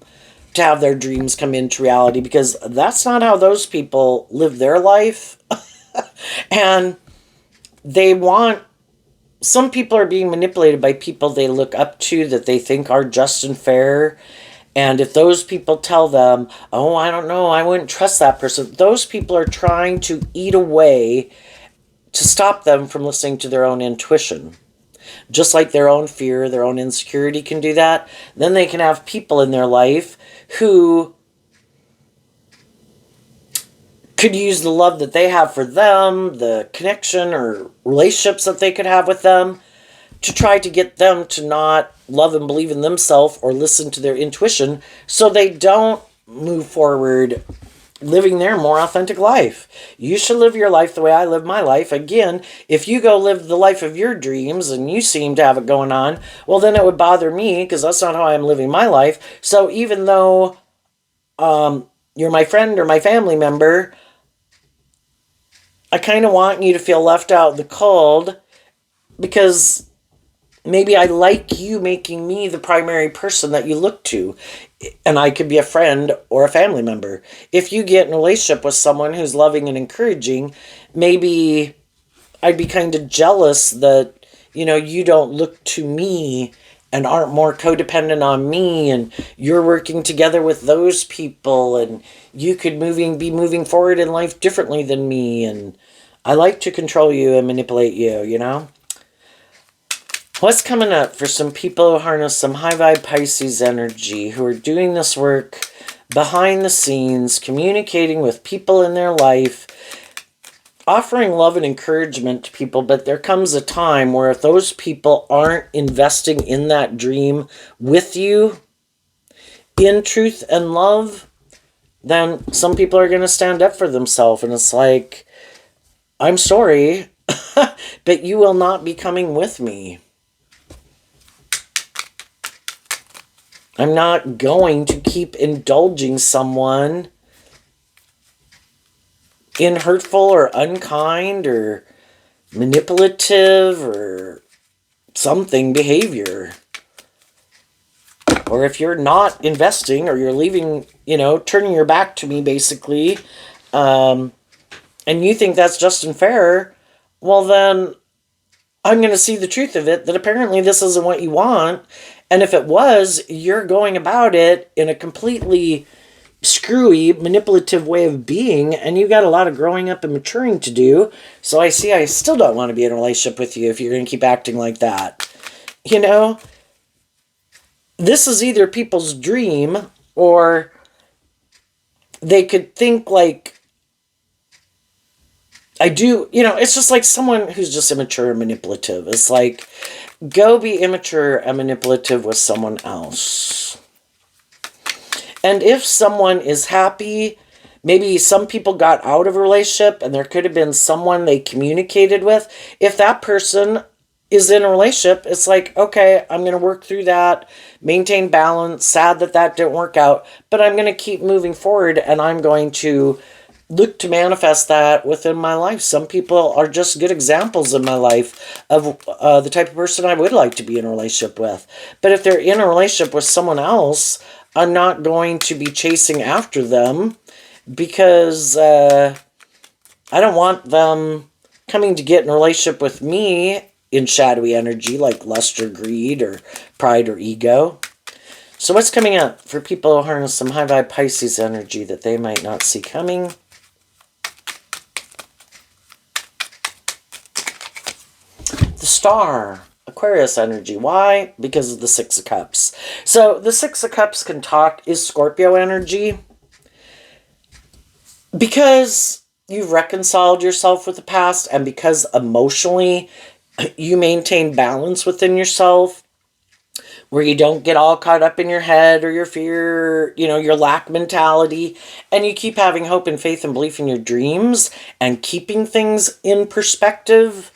to have their dreams come into reality, because that's not how those people live their life. And some people are being manipulated by people they look up to that they think are just and fair. And if those people tell them, oh, I don't know, I wouldn't trust that person, those people are trying to eat away to stop them from listening to their own intuition. Just like their own fear, their own insecurity can do that. Then they can have people in their life who could use the love that they have for them, the connection or relationships that they could have with them, to try to get them to not love and believe in themselves or listen to their intuition, so they don't move forward living their more authentic life. You should live your life the way I live my life. Again, if you go live the life of your dreams and you seem to have it going on, well, then it would bother me, because that's not how I'm living my life. So even though you're my friend or my family member, I kind of want you to feel left out in the cold, because maybe I like you making me the primary person that you look to, and I could be a friend or a family member. If you get in a relationship with someone who's loving and encouraging, maybe I'd be kind of jealous that, you don't look to me and aren't more codependent on me, and you're working together with those people, and you could be moving forward in life differently than me, and I like to control you and manipulate you. What's coming up for some people who harness some high vibe Pisces energy, who are doing this work behind the scenes, communicating with people in their life, offering love and encouragement to people, but there comes a time where if those people aren't investing in that dream with you, in truth and love, then some people are going to stand up for themselves, and it's like, I'm sorry, but you will not be coming with me. I'm not going to keep indulging someone in hurtful or unkind or manipulative or something behavior. Or if you're not investing, or you're leaving, turning your back to me basically, and you think that's just and fair, well then I'm going to see the truth of it, that apparently this isn't what you want. And if it was, you're going about it in a completely screwy, manipulative way of being, and you got a lot of growing up and maturing to do. So I still don't want to be in a relationship with you if you're going to keep acting like that. This is either people's dream, or they could think like I do, it's just like someone who's just immature and manipulative. It's like, go be immature and manipulative with someone else. And if someone is happy, maybe some people got out of a relationship and there could have been someone they communicated with. If that person is in a relationship, it's like, okay, I'm going to work through that, maintain balance, sad that that didn't work out, but I'm going to keep moving forward and I'm going to look to manifest that within my life. Some people are just good examples in my life of the type of person I would like to be in a relationship with. But if they're in a relationship with someone else, I'm not going to be chasing after them because I don't want them coming to get in a relationship with me in shadowy energy like lust or greed or pride or ego. So what's coming up for people who harness some high vibe Pisces energy that they might not see coming? The Star, Aquarius energy. Why? Because of the Six of Cups. So the Six of Cups can talk is Scorpio energy. Because you've reconciled yourself with the past and because emotionally you maintain balance within yourself where you don't get all caught up in your head or your fear, your lack mentality, and you keep having hope and faith and belief in your dreams and keeping things in perspective,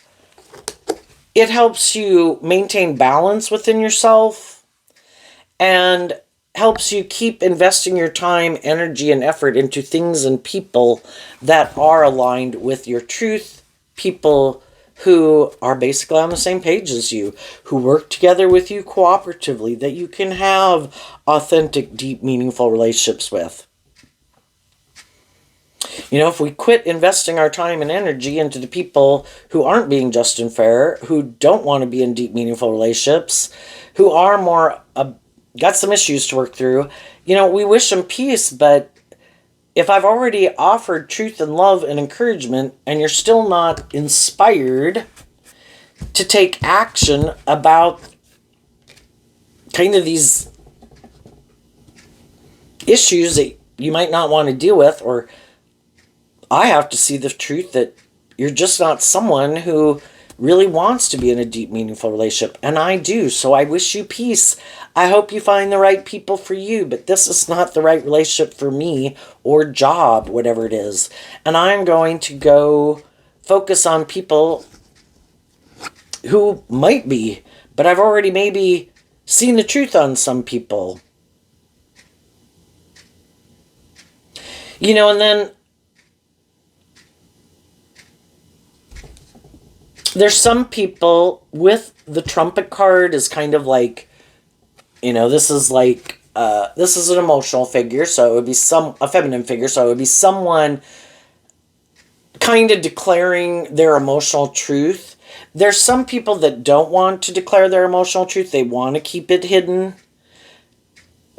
it helps you maintain balance within yourself and helps you keep investing your time, energy, and effort into things and people that are aligned with your truth, people who are basically on the same page as you, who work together with you cooperatively, that you can have authentic, deep, meaningful relationships with. If we quit investing our time and energy into the people who aren't being just and fair, who don't want to be in deep, meaningful relationships, who are more, got some issues to work through, we wish them peace, but if I've already offered truth and love and encouragement and you're still not inspired to take action about kind of these issues that you might not want to deal with, or I have to see the truth that you're just not someone who really wants to be in a deep, meaningful relationship. And I do. So I wish you peace. I hope you find the right people for you, but this is not the right relationship for me or job, whatever it is. And I'm going to go focus on people who might be, but I've already maybe seen the truth on some people. And then there's some people with the Trumpet card is kind of like, this is like, this is an emotional figure, so it would be a feminine figure, so it would be someone kind of declaring their emotional truth. There's some people that don't want to declare their emotional truth. They want to keep it hidden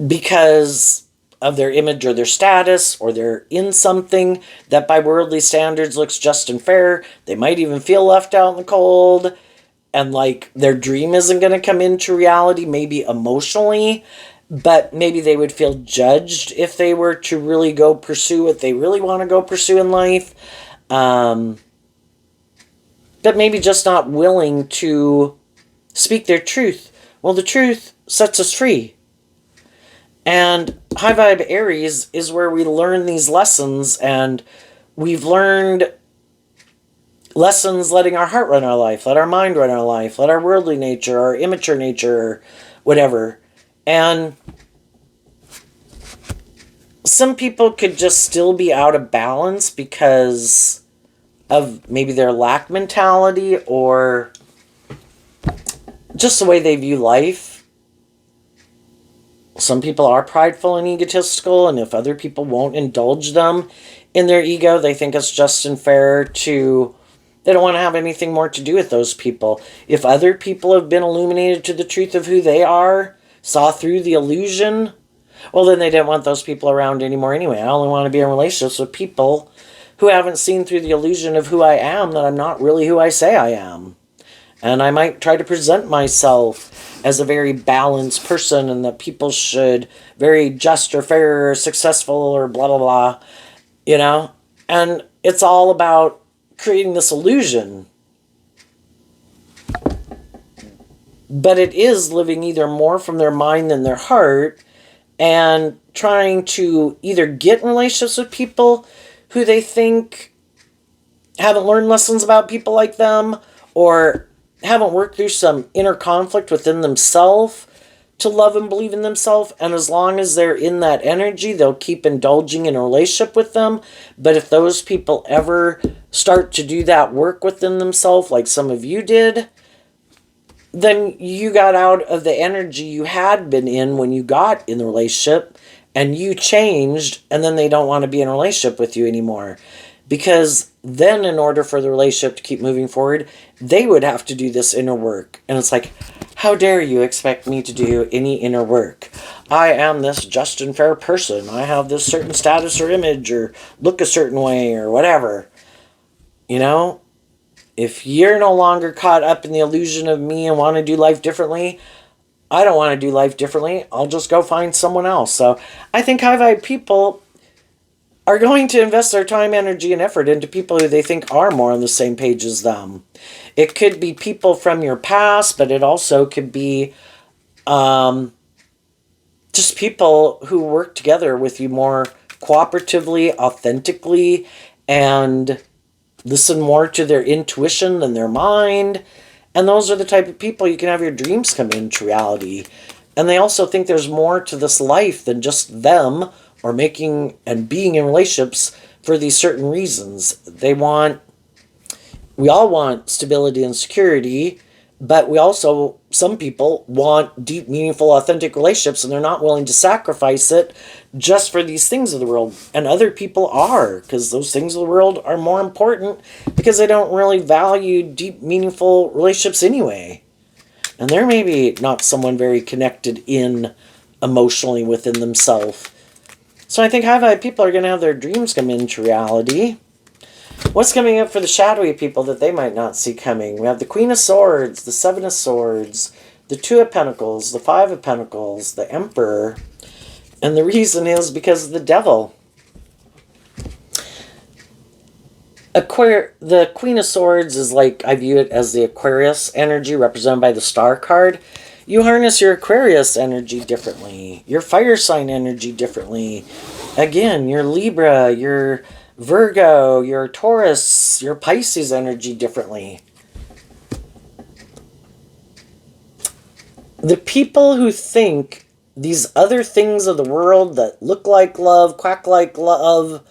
because of their image or their status, or they're in something that by worldly standards looks just and fair. They might even feel left out in the cold, and like their dream isn't going to come into reality, maybe emotionally, but maybe they would feel judged if they were to really go pursue what they really want to go pursue in life. But maybe just not willing to speak their truth. Well, the truth sets us free. And High Vibe Aries is where we learn these lessons, and we've learned lessons letting our heart run our life, let our mind run our life, let our worldly nature, our immature nature, whatever. And some people could just still be out of balance because of maybe their lack mentality or just the way they view life. Some people are prideful and egotistical, and if other people won't indulge them in their ego, they think it's just and fair to... They don't want to have anything more to do with those people. If other people have been illuminated to the truth of who they are, saw through the illusion, well, then they didn't want those people around anymore anyway. I only want to be in relationships with people who haven't seen through the illusion of who I am, that I'm not really who I say I am. And I might try to present myself as a very balanced person, and that people should very just or fair or successful or blah, blah, blah, And it's all about creating this illusion. But it is living either more from their mind than their heart, and trying to either get in relationships with people who they think haven't learned lessons about people like them, or haven't worked through some inner conflict within themselves to love and believe in themselves. And as long as they're in that energy, they'll keep indulging in a relationship with them. But if those people ever start to do that work within themselves, like some of you did, then you got out of the energy you had been in when you got in the relationship, and you changed, and then they don't want to be in a relationship with you anymore. Because then in order for the relationship to keep moving forward, they would have to do this inner work. And it's like, how dare you expect me to do any inner work? I am this just and fair person. I have this certain status or image or look a certain way or whatever. You know, if you're no longer caught up in the illusion of me and want to do life differently, I don't want to do life differently. I'll just go find someone else. So I think high vibe people are going to invest their time, energy, and effort into people who they think are more on the same page as them. It could be people from your past, but it also could be just people who work together with you more cooperatively, authentically, and listen more to their intuition than their mind. And those are the type of people you can have your dreams come into reality. And they also think there's more to this life than just them, or making and being in relationships for these certain reasons. We all want stability and security, but some people want deep, meaningful, authentic relationships, and they're not willing to sacrifice it just for these things of the world. And other people are, because those things of the world are more important, because they don't really value deep, meaningful relationships anyway. And they're maybe not someone very connected in emotionally within themselves. So I think high vibe people are going to have their dreams come into reality. What's coming up for the shadowy people that they might not see coming? We have the Queen of Swords, the Seven of Swords, the Two of Pentacles, the Five of Pentacles, the Emperor. And the reason is because of the Devil. The Queen of Swords is like, I view it as the Aquarius energy represented by the Star card. You harness your Aquarius energy differently, your fire sign energy differently. Again, your Libra, your Virgo, your Taurus, your Pisces energy differently. The people who think these other things of the world that look like love, quack like love,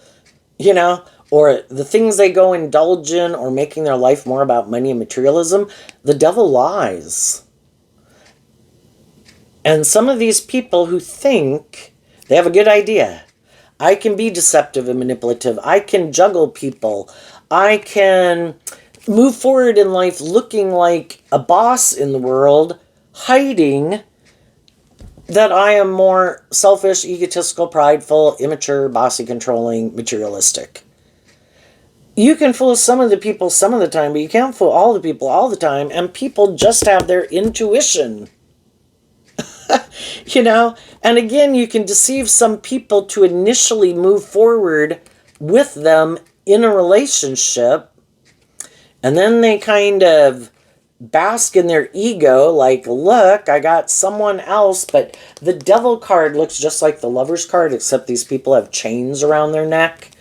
or the things they go indulge in, or making their life more about money and materialism, the devil lies. And some of these people who think they have a good idea. I can be deceptive and manipulative. I can juggle people. I can move forward in life looking like a boss in the world, hiding that I am more selfish, egotistical, prideful, immature, bossy, controlling, materialistic. You can fool some of the people some of the time, but you can't fool all the people all the time. And people just have their intuition. And again, you can deceive some people to initially move forward with them in a relationship, and then they kind of bask in their ego, like, look, I got someone else. But the Devil card looks just like the Lover's card, except these people have chains around their neck.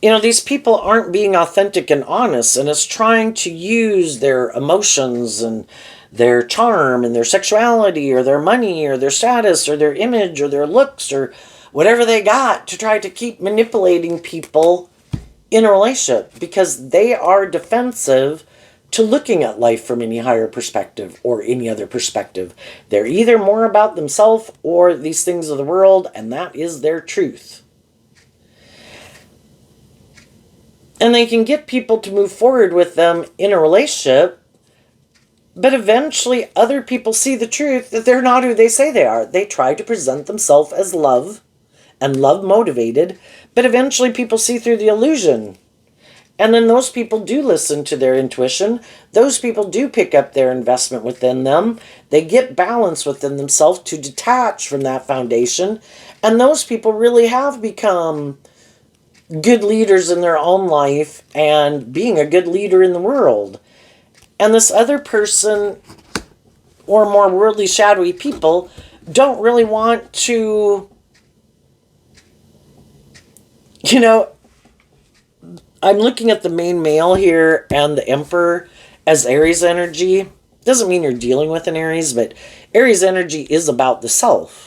These people aren't being authentic and honest, and it's trying to use their emotions and their charm and their sexuality or their money or their status or their image or their looks or whatever they got to try to keep manipulating people in a relationship, because they are defensive to looking at life from any higher perspective or any other perspective. They're either more about themselves or these things of the world, and that is their truth. And they can get people to move forward with them in a relationship, but eventually other people see the truth that they're not who they say they are. They try to present themselves as love and love motivated, but eventually people see through the illusion. And then those people do listen to their intuition. Those people do pick up their investment within them. They get balance within themselves to detach from that foundation. And those people really have become good leaders in their own life and being a good leader in the world. And this other person, or more worldly, shadowy people, don't really want to, you know, I'm looking at the main male here and the Emperor as Aries energy. Doesn't mean you're dealing with an Aries, but Aries energy is about the self.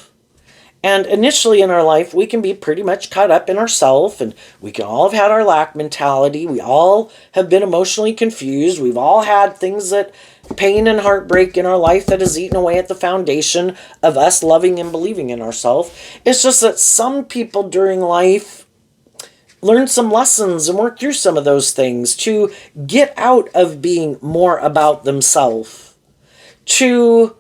And initially in our life, we can be pretty much caught up in ourself, and we can all have had our lack mentality. We all have been emotionally confused. We've all had things that pain and heartbreak in our life that has eaten away at the foundation of us loving and believing in ourselves. It's just that some people during life learn some lessons and work through some of those things to get out of being more about themselves, to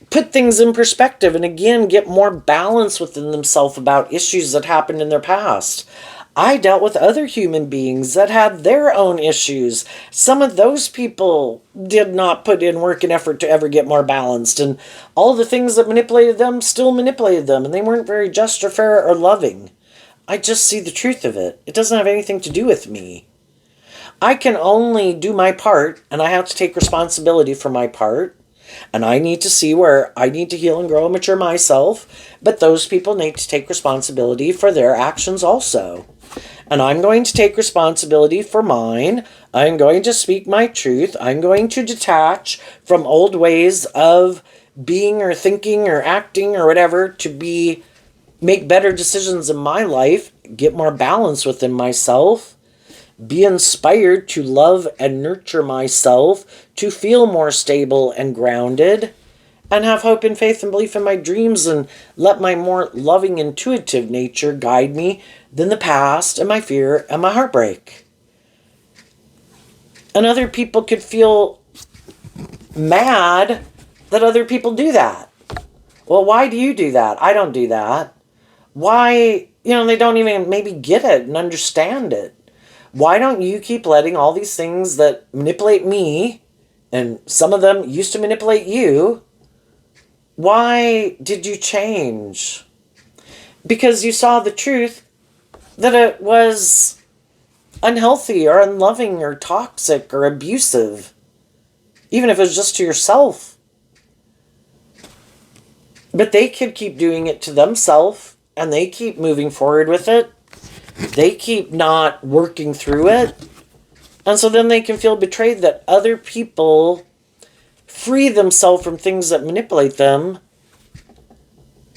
put things in perspective and again get more balance within themselves about issues that happened in their past. I dealt with other human beings that had their own issues. Some of those people did not put in work and effort to ever get more balanced, and all the things that manipulated them still manipulated them, and they weren't very just or fair or loving. I just see the truth of it. It doesn't have anything to do with me. I can only do my part, and I have to take responsibility for my part. And I need to see where I need to heal and grow and mature myself. But those people need to take responsibility for their actions also. And I'm going to take responsibility for mine. I'm going to speak my truth. I'm going to detach from old ways of being or thinking or acting or whatever to make better decisions in my life, get more balance within myself, be inspired to love and nurture myself, to feel more stable and grounded, and have hope and faith and belief in my dreams, and let my more loving, intuitive nature guide me than the past and my fear and my heartbreak. And other people could feel mad that other people do that. Well, why do you do that? I don't do that. Why, they don't even maybe get it and understand it. Why don't you keep letting all these things that manipulate me, and some of them used to manipulate you, why did you change? Because you saw the truth that it was unhealthy or unloving or toxic or abusive, even if it was just to yourself. But they could keep doing it to themselves, and they keep moving forward with it. They keep not working through it. And so then they can feel betrayed that other people free themselves from things that manipulate them.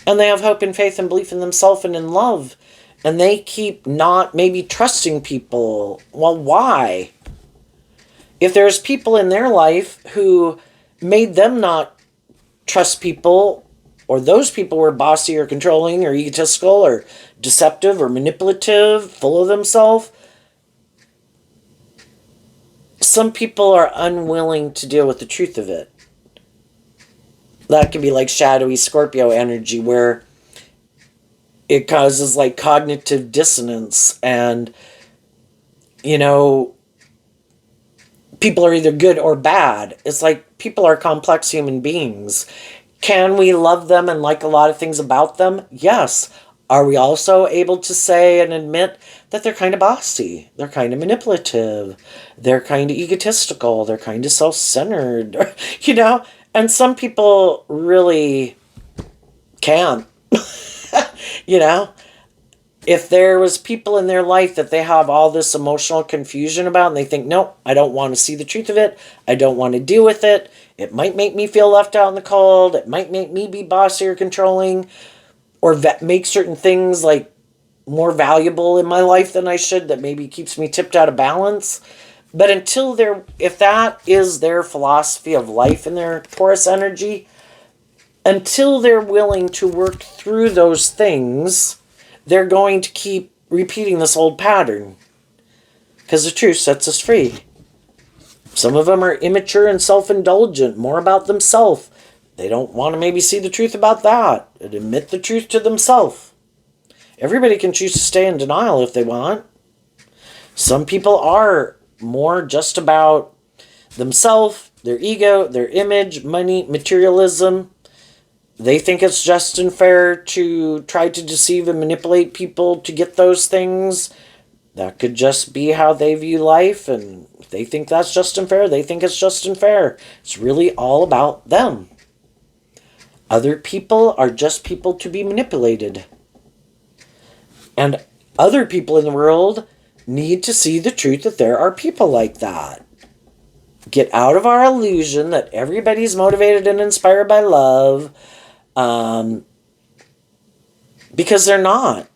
And they have hope and faith and belief in themselves and in love. And they keep not maybe trusting people. Well, why? If there's people in their life who made them not trust people, or those people were bossy or controlling or egotistical or deceptive or manipulative, full of themselves, some people are unwilling to deal with the truth of it. That can be like shadowy Scorpio energy, where it causes like cognitive dissonance, and people are either good or bad. It's like people are complex human beings. Can we love them and like a lot of things about them? Yes. Are we also able to say and admit that they're kind of bossy? They're kind of manipulative. They're kind of egotistical. They're kind of self-centered. And some people really can't. If there was people in their life that they have all this emotional confusion about, and they think, no, I don't want to see the truth of it. I don't want to deal with it. It might make me feel left out in the cold. It might make me be bossy or controlling, or make certain things like more valuable in my life than I should, that maybe keeps me tipped out of balance. But if that is their philosophy of life in their Taurus energy, until they're willing to work through those things, they're going to keep repeating this old pattern. Because the truth sets us free. Some of them are immature and self-indulgent, more about themselves. They don't want to maybe see the truth about that and admit the truth to themselves. Everybody can choose to stay in denial if they want. Some people are more just about themselves, their ego, their image, money, materialism. They think it's just and fair to try to deceive and manipulate people to get those things. That could just be how they view life, and if they think that's just and fair, they think it's just and fair. It's really all about them. Other people are just people to be manipulated. And other people in the world need to see the truth that there are people like that. Get out of our illusion that everybody's motivated and inspired by love, because they're not.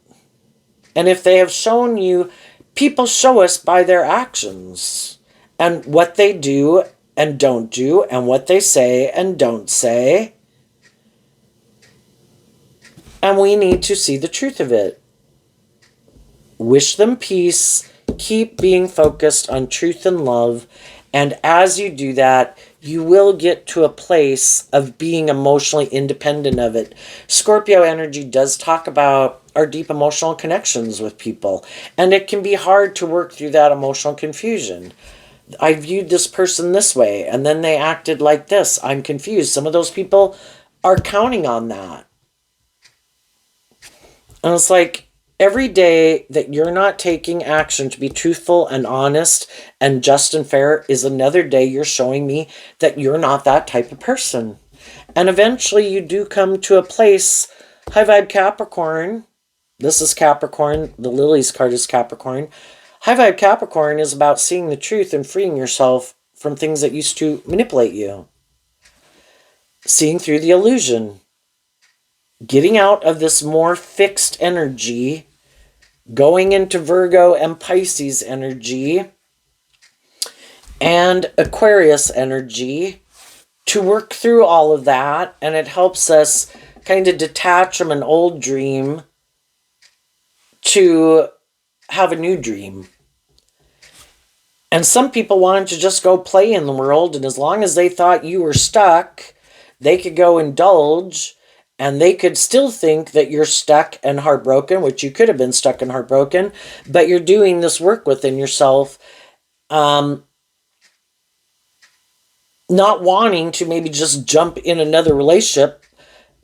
And if they have shown you, people show us by their actions and what they do and don't do and what they say and don't say. And we need to see the truth of it. Wish them peace. Keep being focused on truth and love. And as you do that, you will get to a place of being emotionally independent of it. Scorpio energy does talk about our deep emotional connections with people. And it can be hard to work through that emotional confusion. I viewed this person this way, and then they acted like this. I'm confused. Some of those people are counting on that. And it's like, every day that you're not taking action to be truthful and honest and just and fair is another day you're showing me that you're not that type of person. And eventually you do come to a place, high vibe Capricorn. This is Capricorn. The Lily's card is Capricorn. High vibe Capricorn is about seeing the truth and freeing yourself from things that used to manipulate you. Seeing through the illusion. Getting out of this more fixed energy, going into Virgo and Pisces energy and Aquarius energy to work through all of that. And it helps us kind of detach from an old dream to have a new dream. And some people wanted to just go play in the world, and as long as they thought you were stuck, they could go indulge. And they could still think that you're stuck and heartbroken, which you could have been stuck and heartbroken, but you're doing this work within yourself, not wanting to maybe just jump in another relationship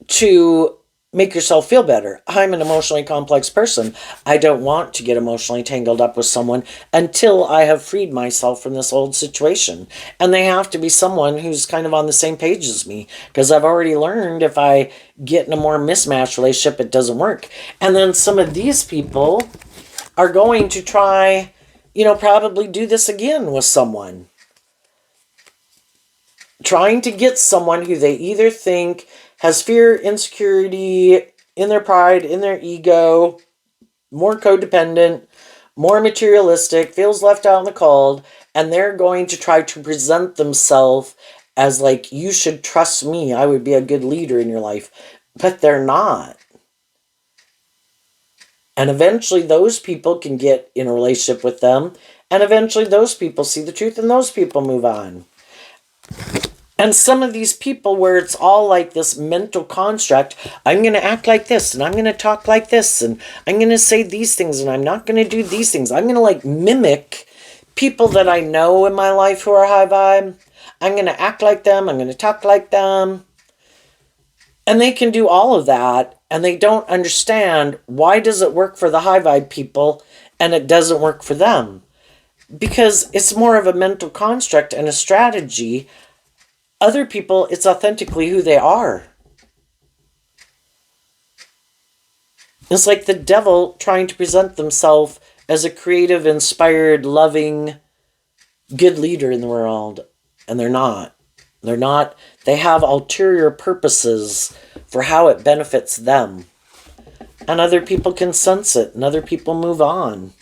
to make yourself feel better. I'm an emotionally complex person. I don't want to get emotionally tangled up with someone until I have freed myself from this old situation. And they have to be someone who's kind of on the same page as me, because I've already learned if I get in a more mismatched relationship, it doesn't work. And then some of these people are going to try, probably do this again with someone. Trying to get someone who they either think has fear, insecurity, in their pride, in their ego, more codependent, more materialistic, feels left out in the cold, and they're going to try to present themselves as like, you should trust me, I would be a good leader in your life. But they're not. And eventually those people can get in a relationship with them, and eventually those people see the truth and those people move on. And some of these people where it's all like this mental construct, I'm going to act like this, and I'm going to talk like this, and I'm going to say these things, and I'm not going to do these things. I'm going to like mimic people that I know in my life who are high vibe. I'm going to act like them. I'm going to talk like them. And they can do all of that, and they don't understand, why does it work for the high vibe people and it doesn't work for them? Because it's more of a mental construct and a strategy. Other people, it's authentically who they are. It's like the devil trying to present themselves as a creative, inspired, loving, good leader in the world. And they're not. They're not. They have ulterior purposes for how it benefits them. And other people can sense it, and other people move on.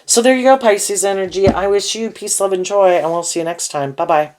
So there you go, Pisces energy. I wish you peace, love, and joy, and we'll see you next time. Bye-bye.